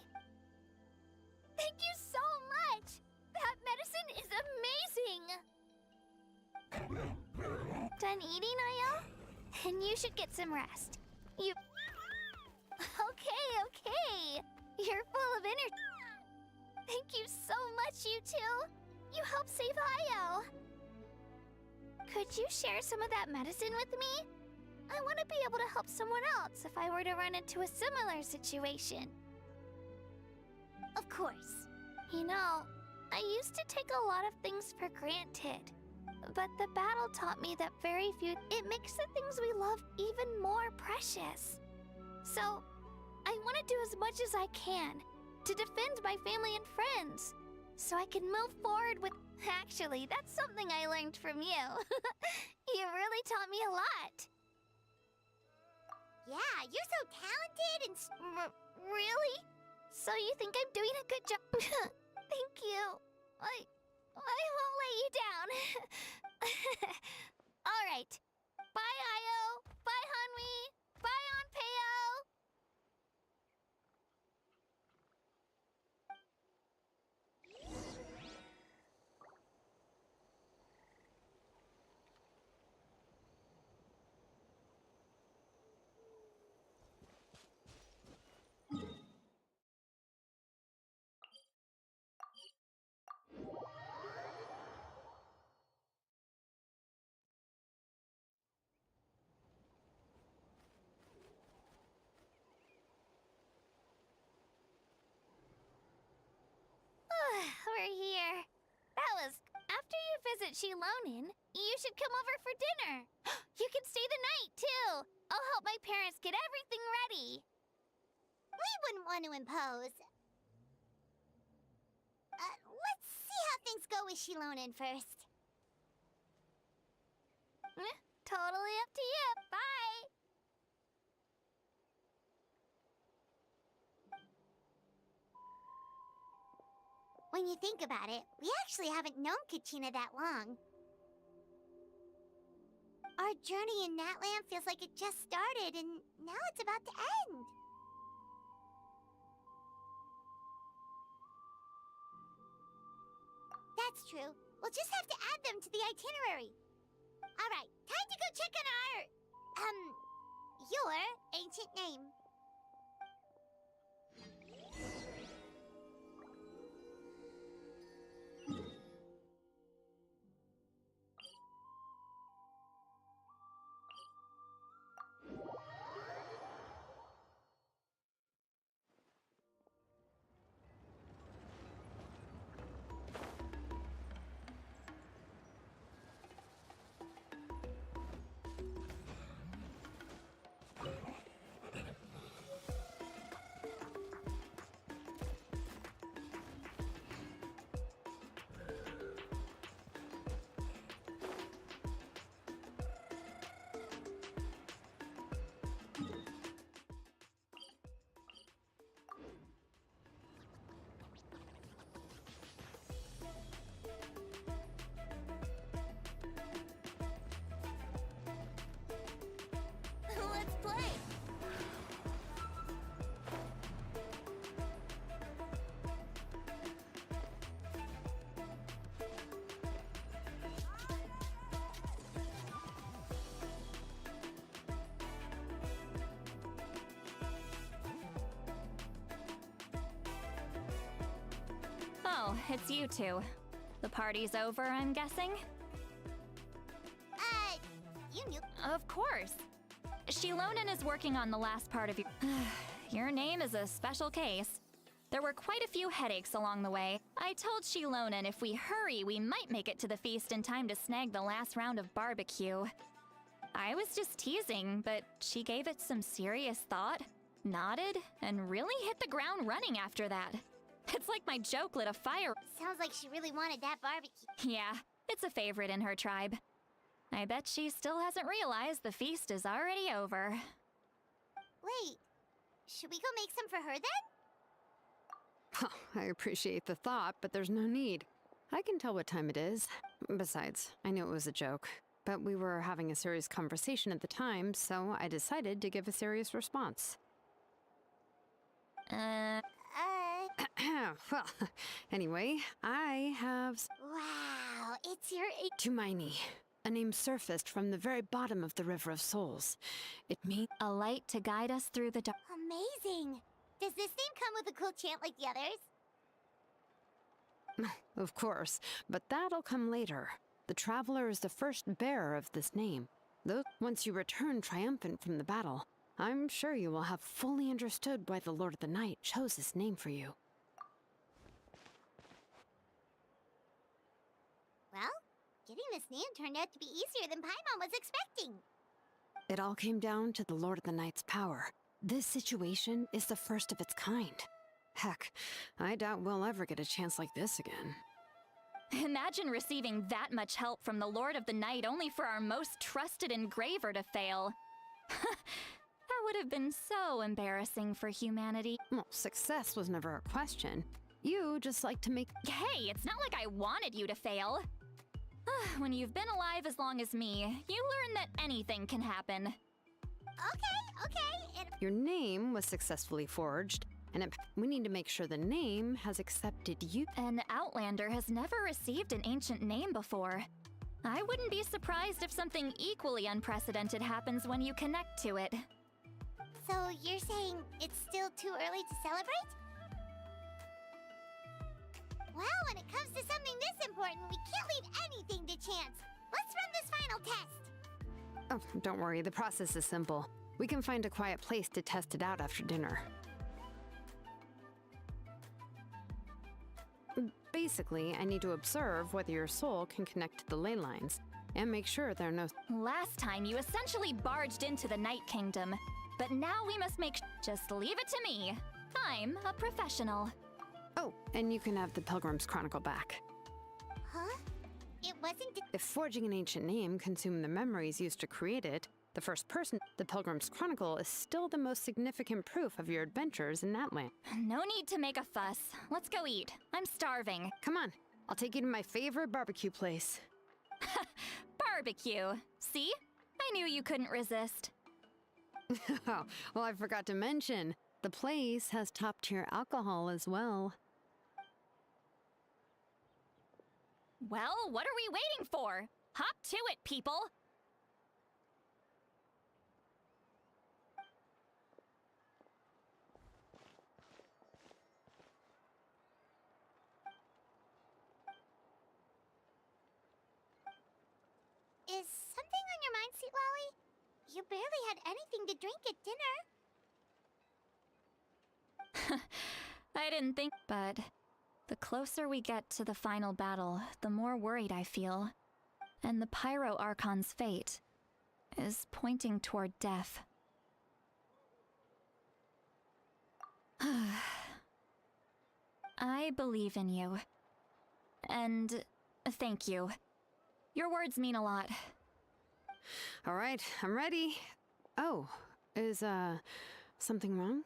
Thank you so much! That medicine is amazing! Done eating, Io? And you should get some rest. You... Okay. You're full of energy. Thank you so much, you two. You helped save Io. Could you share some of that medicine with me? I want to be able to help someone else if I were to run into a similar situation. Of course. You know, I used to take a lot of things for granted. But the battle taught me that very few... It makes the things we love even more precious. So, I want to do as much as I can to defend my family and friends, so I can move forward with... Actually, that's something I learned from you. You really taught me a lot. Yeah, you're so talented and... Really? So you think I'm doing a good job? Thank you. I won't let you down. All right. Bye, Io. Bye, Hanwi. Bye, Onpeo. We're here. That was... After you visit Shilonin, you should come over for dinner. You can stay the night, too. I'll help my parents get everything ready. We wouldn't want to impose. Let's see how things go with Shilonin first. Totally up to you. Bye. When you think about it, we actually haven't known Kachina that long. Our journey in Natland feels like it just started, and now it's about to end. That's true. We'll just have to add them to the itinerary. Alright, time to go check on your ancient name. Oh, it's you two. The party's over, I'm guessing? You knew. Of course. Shilonen is working on the last part of your... Your name is a special case. There were quite a few headaches along the way. I told Shilonen if we hurry, we might make it to the feast in time to snag the last round of barbecue. I was just teasing, but she gave it some serious thought, nodded, and really hit the ground running after that. It's like my joke lit a fire. Sounds like she really wanted that barbecue. Yeah, it's a favorite in her tribe. I bet she still hasn't realized the feast is already over. Wait, should we go make some for her then? I appreciate the thought, but there's no need. I can tell what time it is. Besides, I knew it was a joke. But we were having a serious conversation at the time, so I decided to give a serious response. Well, anyway, I have... Wow, it's your... Tumaini, a name surfaced from the very bottom of the River of Souls. It means... A light to guide us through the dark. Amazing! Does this name come with a cool chant like the others? Of course, but that'll come later. The Traveler is the first bearer of this name. Though once you return triumphant from the battle, I'm sure you will have fully understood why the Lord of the Night chose this name for you. Well, getting this name turned out to be easier than Paimon was expecting. It all came down to the Lord of the Night's power. This situation is the first of its kind. Heck, I doubt we'll ever get a chance like this again. Imagine receiving that much help from the Lord of the Night only for our most trusted engraver to fail. That would have been so embarrassing for humanity. Well, success was never a question. You just like to make... Hey, it's not like I wanted you to fail. When you've been alive as long as me, you learn that anything can happen. Okay. Your name was successfully forged, and we need to make sure the name has accepted you. An Outlander has never received an ancient name before. I wouldn't be surprised if something equally unprecedented happens when you connect to it. So you're saying it's still too early to celebrate? Well, when it comes to something this important, we can't leave anything to chance. Let's run this final test. Oh, don't worry, the process is simple. We can find a quiet place to test it out after dinner. Basically, I need to observe whether your soul can connect to the ley lines, and make sure there are no... Last time, you essentially barged into the Night Kingdom. But now we must just leave it to me. I'm a professional. Oh, and you can have the Pilgrim's Chronicle back. Huh? It wasn't... If forging an ancient name consumed the memories used to create it, the first person, the Pilgrim's Chronicle is still the most significant proof of your adventures in that land. No need to make a fuss. Let's go eat. I'm starving. Come on, I'll take you to my favorite barbecue place. Barbecue. See? I knew you couldn't resist. Oh, well, I forgot to mention, the place has top-tier alcohol as well. Well, what are we waiting for? Hop to it, people! Is something on your mind, Sweet Lolly? You barely had anything to drink at dinner. I didn't think, but the closer we get to the final battle, the more worried I feel. And the Pyro Archon's fate is pointing toward death. I believe in you. And thank you. Your words mean a lot. All right, I'm ready. Oh, is, something wrong?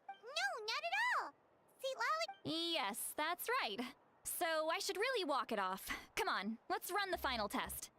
No, not at all. Sweet Lolly... Yes, that's right. So I should really walk it off. Come on, let's run the final test.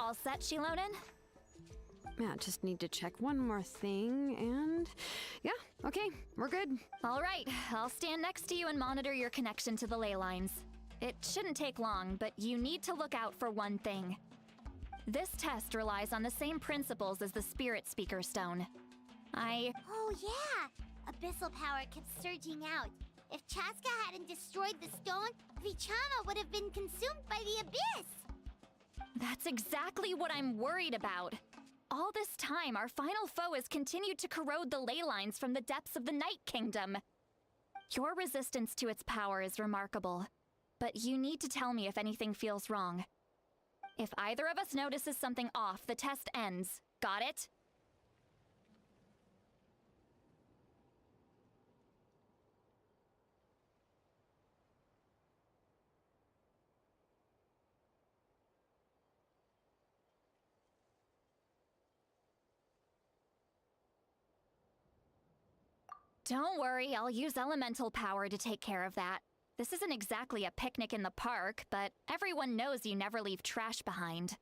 All set, Shilonen? Yeah, just need to check one more thing, and yeah, okay, we're good. All right, I'll stand next to you and monitor your connection to the ley lines. It shouldn't take long, but you need to look out for one thing. This test relies on the same principles as the Spirit Speaker Stone. Oh yeah! Abyssal power kept surging out. If Chaska hadn't destroyed the stone, Vichama would have been consumed by the abyss! That's exactly what I'm worried about. All this time, our final foe has continued to corrode the ley lines from the depths of the Night Kingdom. Your resistance to its power is remarkable, but you need to tell me if anything feels wrong. If either of us notices something off, the test ends. Got it? Don't worry, I'll use elemental power to take care of that. This isn't exactly a picnic in the park, but everyone knows you never leave trash behind.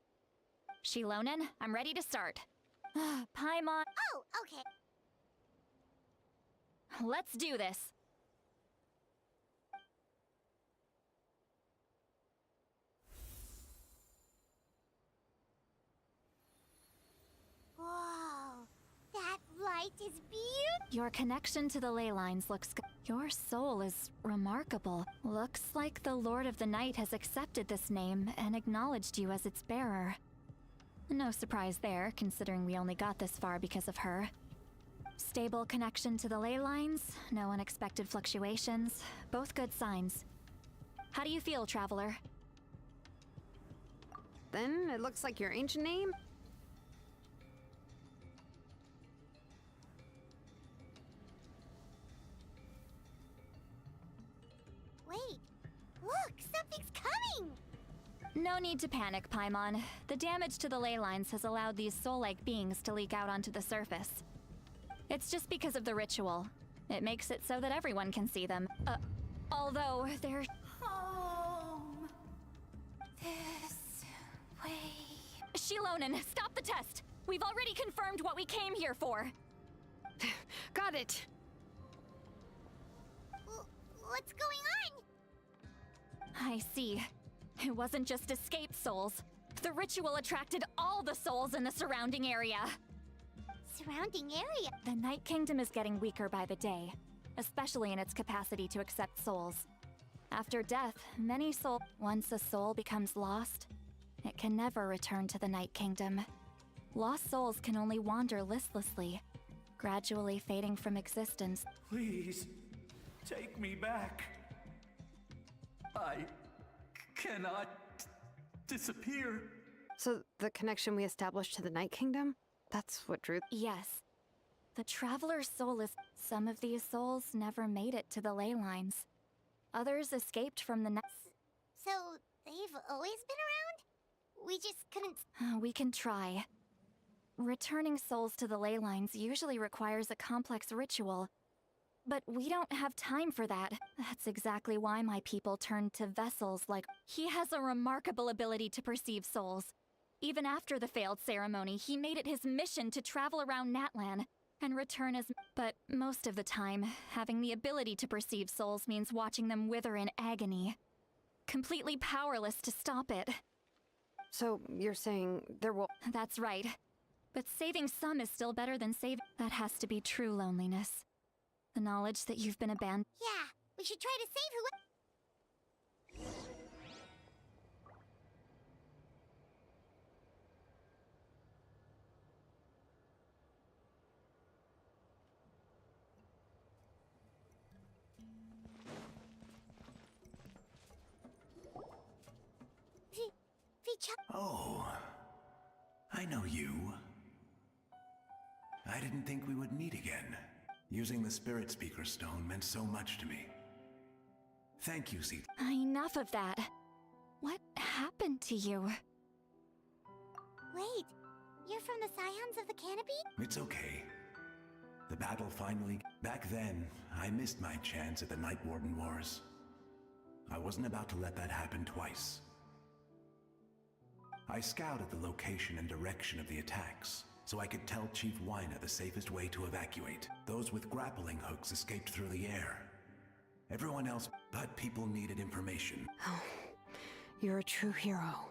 Shilonen, I'm ready to start. Paimon, Oh, okay. let's do this. Whoa, that light is beautiful! Your connection to the ley lines looks good. Your soul is remarkable. Looks like the Lord of the Night has accepted this name and acknowledged you as its bearer. No surprise there, considering we only got this far because of her. Stable connection to the ley lines, no unexpected fluctuations, both good signs. How do you feel, Traveler? Then it looks like your ancient name. Wait, look, something's coming! No need to panic, Paimon. The damage to the ley lines has allowed these soul-like beings to leak out onto the surface. It's just because of the ritual. It makes it so that everyone can see them. Although they're... Home. This way. Shilonen, stop the test! We've already confirmed what we came here for. Got it. What's going on? I see. It wasn't just escaped souls. The ritual attracted all the souls in the surrounding area. Surrounding area? The Night Kingdom is getting weaker by the day, especially in its capacity to accept souls. After death, many souls... Once a soul becomes lost, it can never return to the Night Kingdom. Lost souls can only wander listlessly, gradually fading from existence. Please, take me back. I cannot disappear. So the connection we established to the Night Kingdom? That's what drew... Yes. The Traveler's soul is... Some of these souls never made it to the ley lines. Others escaped from the So, they've always been around? We just couldn't... We can try. Returning souls to the ley lines usually requires a complex ritual. But we don't have time for that. That's exactly why my people turned to vessels like... He has a remarkable ability to perceive souls. Even after the failed ceremony, he made it his mission to travel around Natlan and return as... But most of the time, having the ability to perceive souls means watching them wither in agony. Completely powerless to stop it. So you're saying there will... That's right. But saving some is still better than saving... That has to be true loneliness. The knowledge that you've been abandoned... Yeah, we should try to save who... Oh, I know you. I didn't think we would meet again. Using the Spirit Speaker Stone meant so much to me. Thank you, Seed. Enough of that. What happened to you? Wait, you're from the Scions of the Canopy? It's okay. The battle finally... Back then, I missed my chance at the Night Warden Wars. I wasn't about to let that happen twice. I scouted the location and direction of the attacks, so I could tell Chief Wyna the safest way to evacuate. Those with grappling hooks escaped through the air. Everyone else, but people needed information. Oh, you're a true hero.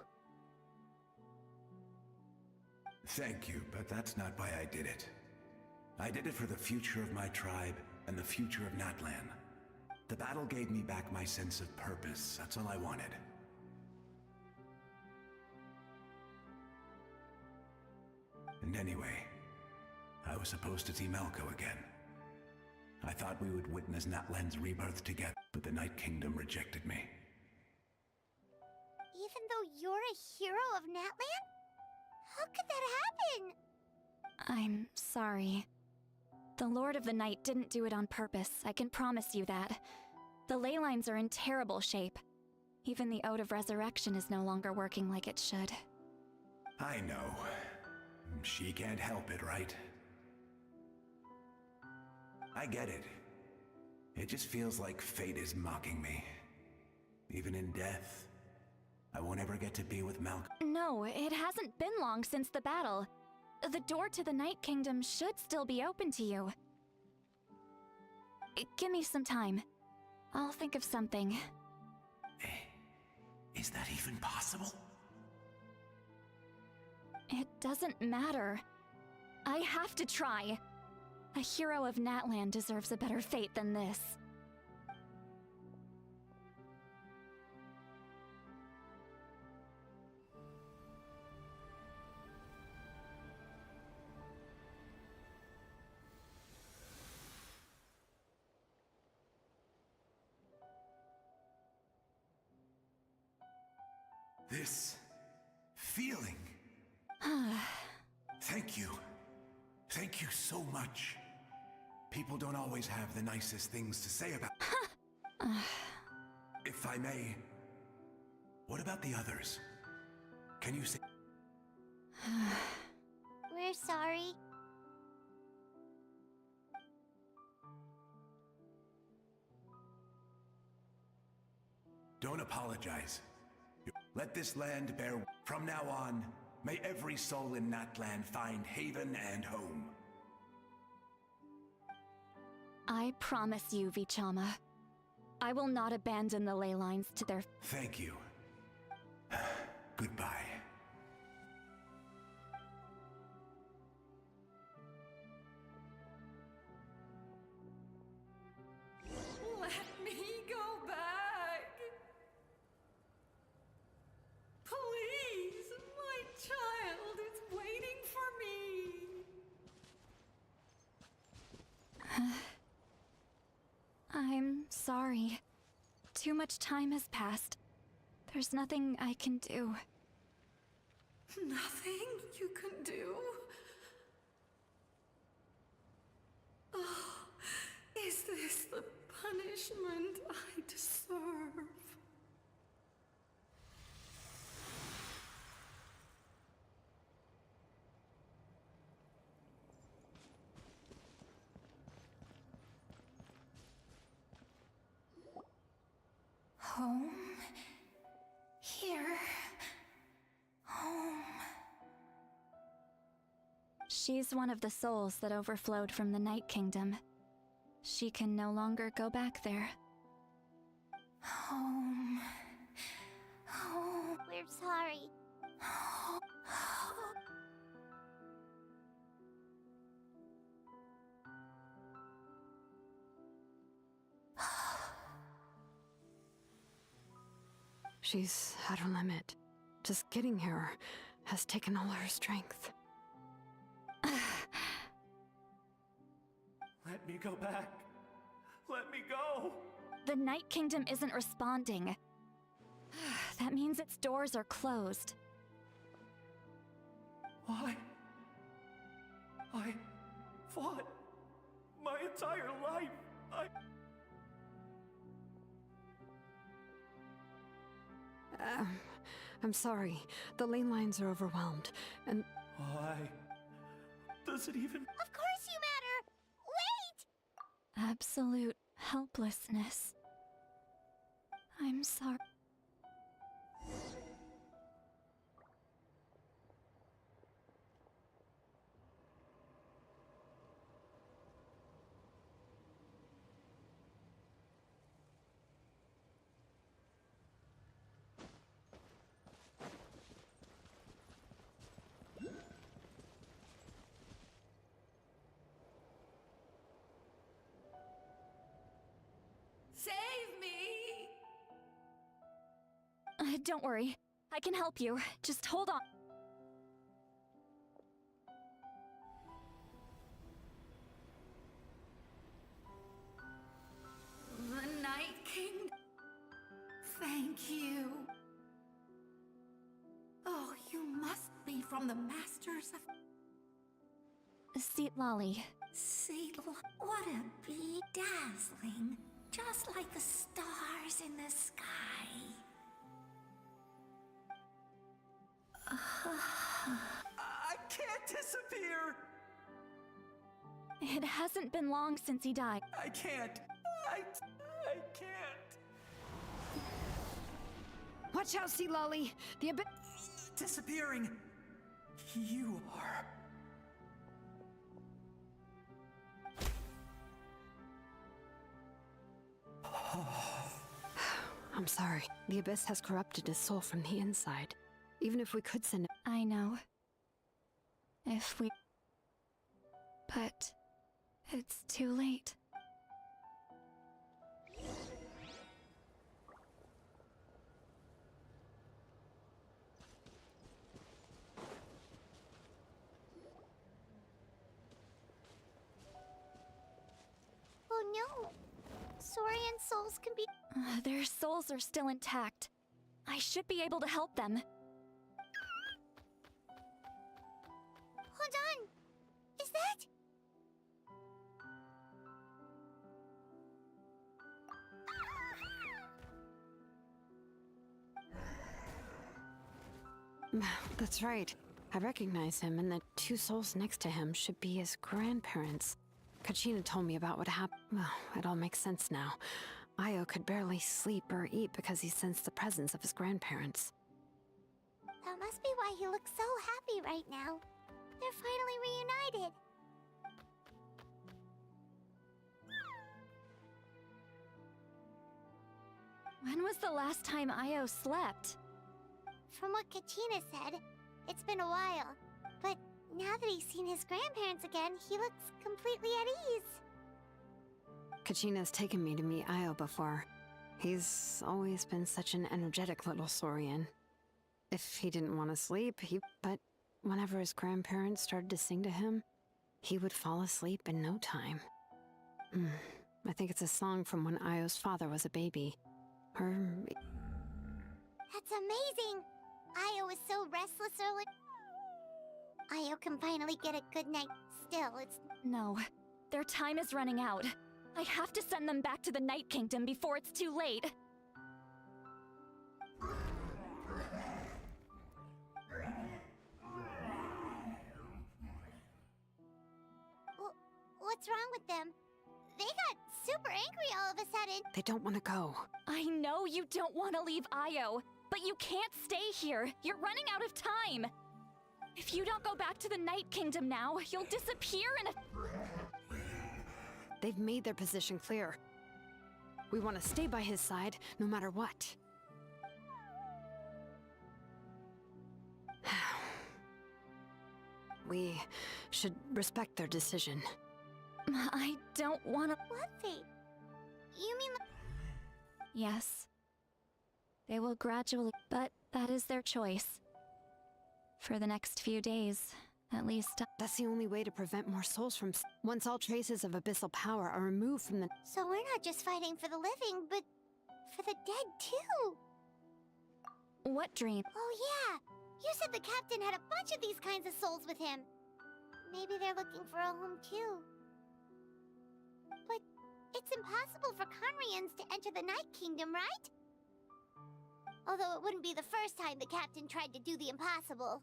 Thank you, but that's not why I did it. I did it for the future of my tribe and the future of Natlan. The battle gave me back my sense of purpose. That's all I wanted. And anyway, I was supposed to see Malco again. I thought we would witness Natlan's rebirth together, but the Night Kingdom rejected me. Even though you're a hero of Natlan? How could that happen? I'm sorry. The Lord of the Night didn't do it on purpose, I can promise you that. The ley lines are in terrible shape. Even the Ode of Resurrection is no longer working like it should. I know. She can't help it, right? I get it. It just feels like fate is mocking me. Even in death, I won't ever get to be with Malcolm. No, it hasn't been long since the battle. The door to the Night Kingdom should still be open to you. Give me some time. I'll think of something. Is that even possible? It doesn't matter. I have to try. A hero of Natlan deserves a better fate than this. This feeling. Thank you. Thank you so much. People don't always have the nicest things to say about. If I may, what about the others? Can you say? We're sorry. Don't apologize. Let this land bear. From now on, may every soul in Natlan find haven and home. I promise you, Vichama. I will not abandon the ley lines to their... Thank you. Goodbye. Let me go back. Please, my child is waiting for me. I'm sorry. Too much time has passed. There's nothing I can do. Nothing you can do? Oh, is this the punishment I deserve? Home? Here? Home? She's one of the souls that overflowed from the Night Kingdom. She can no longer go back there. Home? Home? We're sorry. Home? She's at her limit. Just getting here has taken all her strength. Let me go back. Let me go. The Night Kingdom isn't responding. That means its doors are closed. Why? I fought my entire life. I'm sorry. The lane lines are overwhelmed, and... Why does it even... Of course you matter! Wait! Absolute helplessness. I'm sorry. Don't worry. I can help you. Just hold on. The Night King. Thank you. Oh, you must be from the Masters of... Seat Lolly. What a bee. Dazzling. Just like the stars in the sky. I can't disappear! It hasn't been long since he died. I can't. I can't. Watch out, Sea Lolly! The abyss. Disappearing. You are. I'm sorry. The abyss has corrupted his soul from the inside. Even if we could send it. I know. If we... But... it's too late. Oh no! Saurian souls can be... Their souls are still intact. I should be able to help them. Hold on! Is that... That's right. I recognize him, and the two souls next to him should be his grandparents. Kachina told me about what happened. Well, it all makes sense now. Io could barely sleep or eat because he sensed the presence of his grandparents. That must be why he looks so happy right now. They're finally reunited. When was the last time Io slept? From what Kachina said, it's been a while. But now that he's seen his grandparents again, he looks completely at ease. Kachina's taken me to meet Io before. He's always been such an energetic little Saurian. If he didn't want to sleep, but whenever his grandparents started to sing to him, he would fall asleep in no time. I think it's a song from when Io's father was a baby. Or... That's amazing! Io is so restless early. Io can finally get a good night. Still, it's... No. Their time is running out. I have to send them back to the Night Kingdom before it's too late. What's wrong with them? They got super angry all of a sudden. They don't want to go. I know you don't want to leave Io, but you can't stay here. You're running out of time. If you don't go back to the Night Kingdom now, you'll disappear in a... They've made their position clear. We want to stay by his side, no matter what. We should respect their decision. I don't want to... What fate? You mean the... Yes. They will gradually... But that is their choice. For the next few days, at least... That's the only way to prevent more souls from... Once all traces of abyssal power are removed from the... So we're not just fighting for the living, but for the dead too. What dream? Oh yeah! You said the captain had a bunch of these kinds of souls with him. Maybe they're looking for a home too. But it's impossible for Conrians to enter the Night Kingdom, right? Although it wouldn't be the first time the captain tried to do the impossible.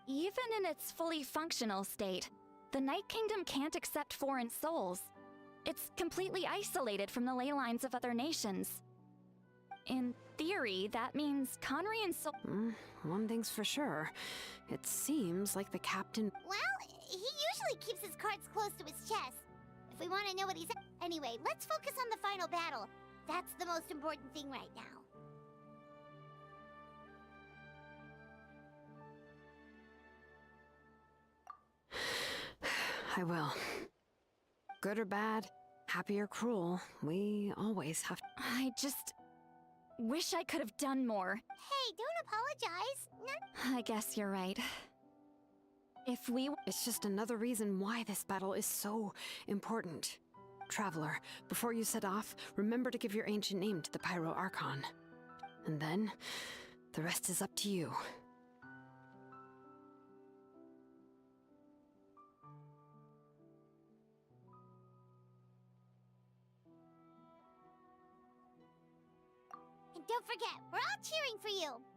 Even in its fully functional state, the Night Kingdom can't accept foreign souls. It's completely isolated from the ley lines of other nations. In theory, that means Conrian soul... One thing's for sure. It seems like the captain... Well, he usually keeps his cards close to his chest. If we want to know what he's... Anyway, let's focus on the final battle. That's the most important thing right now. I will. Good or bad, Happy or cruel, we always have. I just wish I could have done more. Hey, don't apologize. I guess you're right. If we... It's just another reason why this battle is so important. Traveler, before you set off, remember to give your ancient name to the Pyro Archon. And then, the rest is up to you. And don't forget, we're all cheering for you.